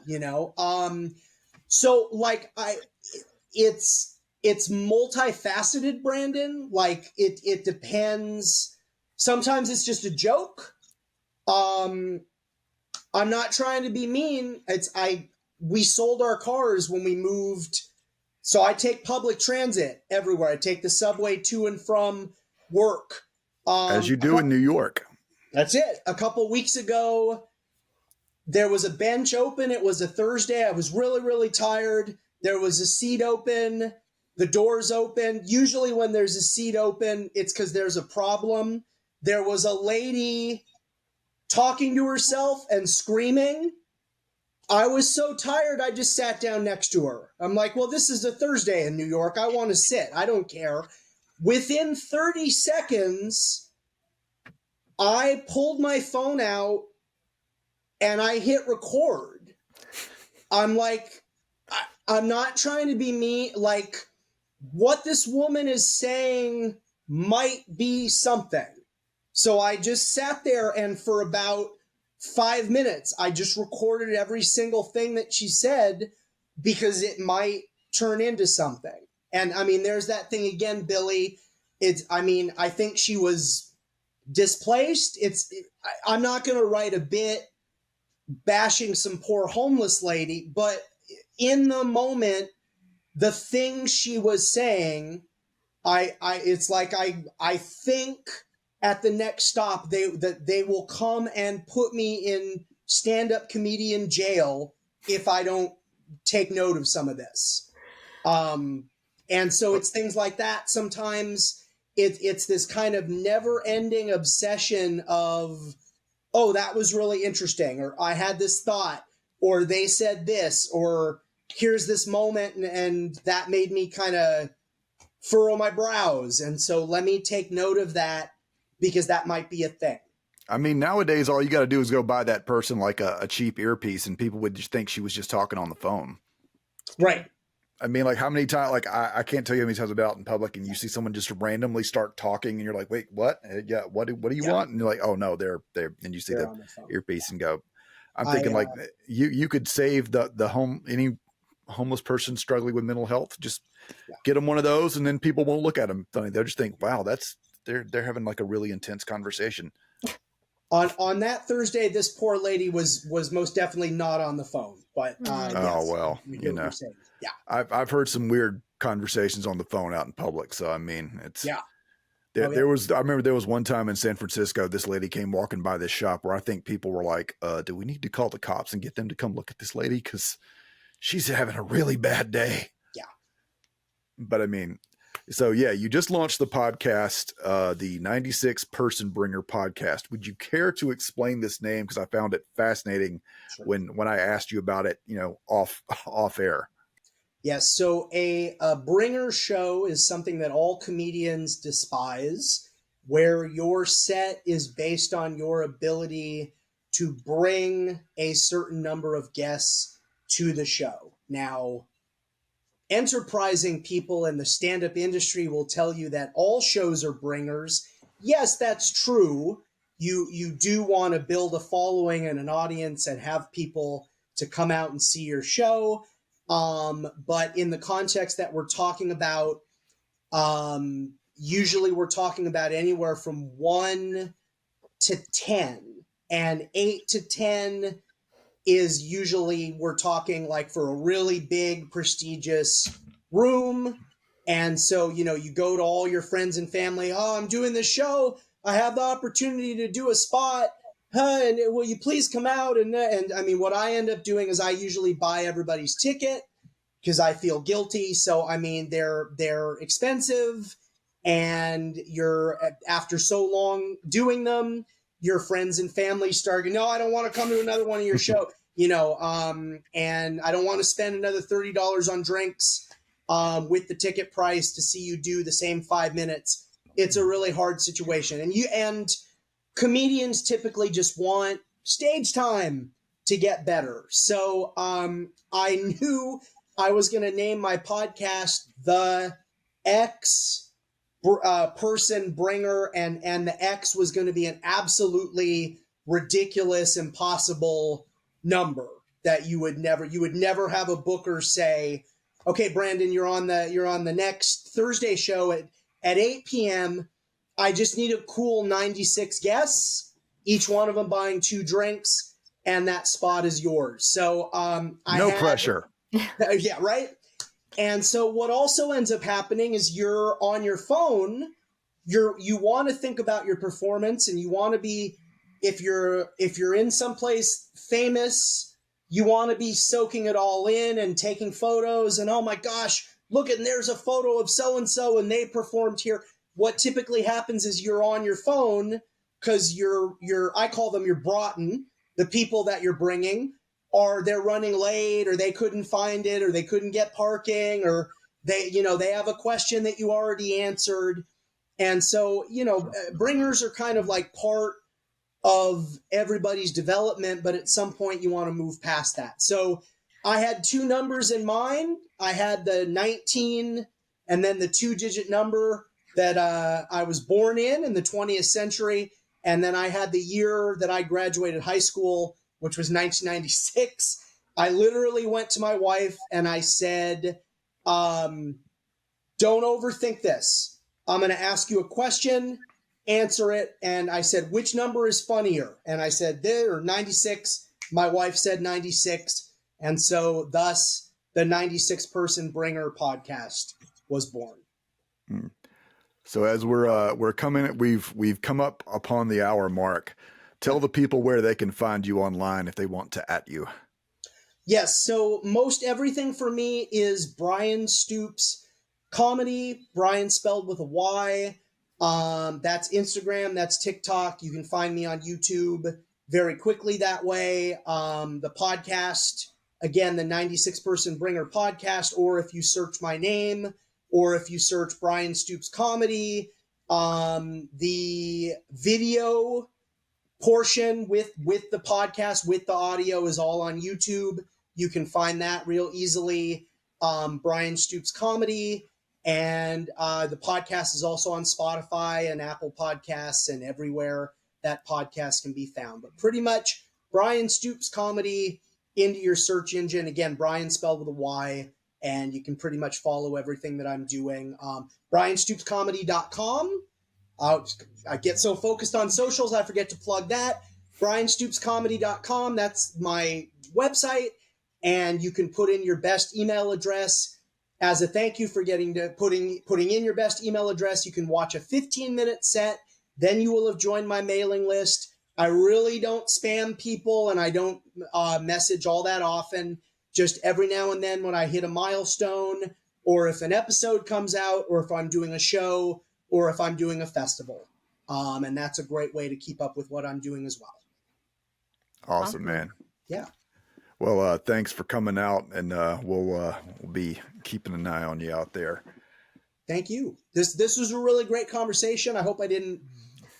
So like it's multifaceted, Brandon. Like it depends. Sometimes it's just a joke. I'm not trying to be mean. We sold our cars when we moved. So I take public transit everywhere. I take the subway to and from work. As you do in New York. That's it. A couple weeks ago, there was a bench open. It was a Thursday. I was really, really tired. There was a seat open. The doors open. Usually when there's a seat open, it's because there's a problem. There was a lady talking to herself and screaming. I was so tired, I just sat down next to her. I'm like, well, this is a Thursday in New York. I want to sit. I don't care. Within 30 seconds, I pulled my phone out and I hit record. I'm like, I'm not trying to be mean. Like, what this woman is saying might be something. So I just sat there, and for about 5 minutes, I just recorded every single thing that she said because it might turn into something. And there's that thing again, Billy. I think she was displaced. I'm not going to write a bit bashing some poor homeless lady, but in the moment, the things she was saying, it's like I think at the next stop they will come and put me in stand-up comedian jail if I don't take note of some of this. And so it's things like that. Sometimes it's this kind of never-ending obsession of, oh, that was really interesting, or I had this thought, or they said this, or here's this moment, and that made me kind of furrow my brows. And so let me take note of that because that might be a thing. I mean, nowadays, all you got to do is go buy that person like a cheap earpiece, and people would just think she was just talking on the phone. Right. I mean, like how many times, like I can't tell you how many times I've been out in public and you see someone just randomly start talking and you're like, wait, what? Yeah. What do you want? And you're like, oh no, they're, and you see the earpiece and go, I'm thinking like you could save any homeless person struggling with mental health. Just get them one of those and then people won't look at them funny. They'll just think, wow, they're having like a really intense conversation. On that Thursday, this poor lady was most definitely not on the phone, but oh yes, well, you know, yeah, I've heard some weird conversations on the phone out in public. So I mean, it's There was, I remember there was one time in San Francisco, this lady came walking by this shop where I think people were like, do we need to call the cops and get them to come look at this lady? Because she's having a really bad day. Yeah. But I mean, so yeah, you just launched the podcast, the 96 Person Bringer podcast. Would you care to explain this name? Because I found it fascinating when I asked you about it, you know, off air. Yes. So a bringer show is something that all comedians despise, where your set is based on your ability to bring a certain number of guests to the show. Now, enterprising people in the stand-up industry will tell you that all shows are bringers. Yes, that's true. You do want to build a following and an audience and have people to come out and see your show. But in the context that we're talking about, usually we're talking about anywhere from 1 to 10, and 8 to 10 is usually we're talking like for a really big, prestigious room. And so, you know, you go to all your friends and family. Oh, I'm doing this show. I have the opportunity to do a spot. And will you please come out? And I mean, what I end up doing is I usually buy everybody's ticket because I feel guilty. So, I mean, they're expensive, and you're, after so long doing them, your friends and family start, no, I don't want to come to another one of your show, you know, and I don't want to spend another $30 on drinks with the ticket price to see you do the same 5 minutes. It's a really hard situation. And comedians typically just want stage time to get better. So I knew I was going to name my podcast The X Person Bringer, and the X was going to be an absolutely ridiculous, impossible number that you would never have a booker say, okay, Brandon, you're on the next Thursday show at 8 p.m. I just need a cool 96 guests, each one of them buying 2 drinks, and that spot is yours. So no pressure. Yeah, right. And so what also ends up happening is you're on your phone. You want to think about your performance, and you want to be, if you're in someplace famous, you want to be soaking it all in and taking photos. And oh my gosh, look, and there's a photo of so and so, and they performed here. What typically happens is you're on your phone because I call them your Broughton, the people that you're bringing. Or they're running late, or they couldn't find it, or they couldn't get parking, or they have a question that you already answered. And so, bringers are kind of like part of everybody's development, but at some point you want to move past that. So I had 2 numbers in mind. I had the 19 and then the 2-digit number that I was born in the 20th century. And then I had the year that I graduated high school, which was 1996. I literally went to my wife and I said, don't overthink this. I'm going to ask you a question, answer it. And I said, which number is funnier? And I said, there, or 96. My wife said 96. And so thus the 96 Person Bringer podcast was born. So as we're coming, we've come up upon the hour mark. Tell the people where they can find you online if they want to @ you. Yes, so most everything for me is Bryan Stoops Comedy, Bryan spelled with a Y. That's Instagram, that's TikTok. You can find me on YouTube very quickly that way. The podcast, again, the 96 Person Bringer podcast, or if you search my name, or if you search Bryan Stoops Comedy, the video portion with the podcast, with the audio, is all on YouTube. You can find that real easily. Bryan Stoops Comedy. And the podcast is also on Spotify and Apple Podcasts and everywhere that podcast can be found. But pretty much Bryan Stoops Comedy into your search engine. Again, Bryan spelled with a Y. And you can pretty much follow everything that I'm doing. BryanStoopsComedy.com. I get so focused on socials, I forget to plug that. BryanStoopsComedy.com. That's my website. And you can put in your best email address. As a thank you for putting in your best email address, you can watch a 15-minute set. Then you will have joined my mailing list. I really don't spam people, and I don't message all that often. Just every now and then when I hit a milestone, or if an episode comes out, or if I'm doing a show, or if I'm doing a festival. And that's a great way to keep up with what I'm doing as well. Awesome, man. Yeah. Well, thanks for coming out, and we'll be keeping an eye on you out there. Thank you. This was a really great conversation. I hope I didn't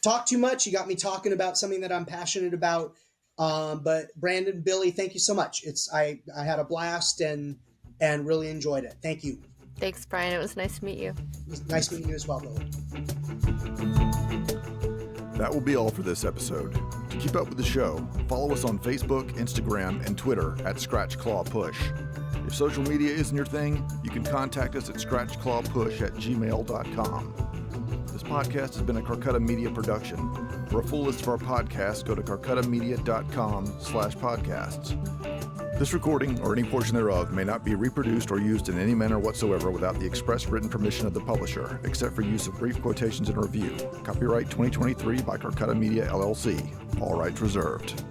talk too much. You got me talking about something that I'm passionate about. But Brandon, Billy, thank you so much. I had a blast and really enjoyed it. Thank you. Thanks, Bryan. It was nice to meet you. It was nice meeting you as well, Billy. That will be all for this episode. To keep up with the show, follow us on Facebook, Instagram, and Twitter at ScratchClawPush. If social media isn't your thing, you can contact us at scratchclawpush@gmail.com. This podcast has been a Carcutta Media production. For a full list of our podcasts, go to carcuttamedia.com/podcasts. This recording, or any portion thereof, may not be reproduced or used in any manner whatsoever without the express written permission of the publisher, except for use of brief quotations and review. Copyright 2023 by Carcutta Media, LLC. All rights reserved.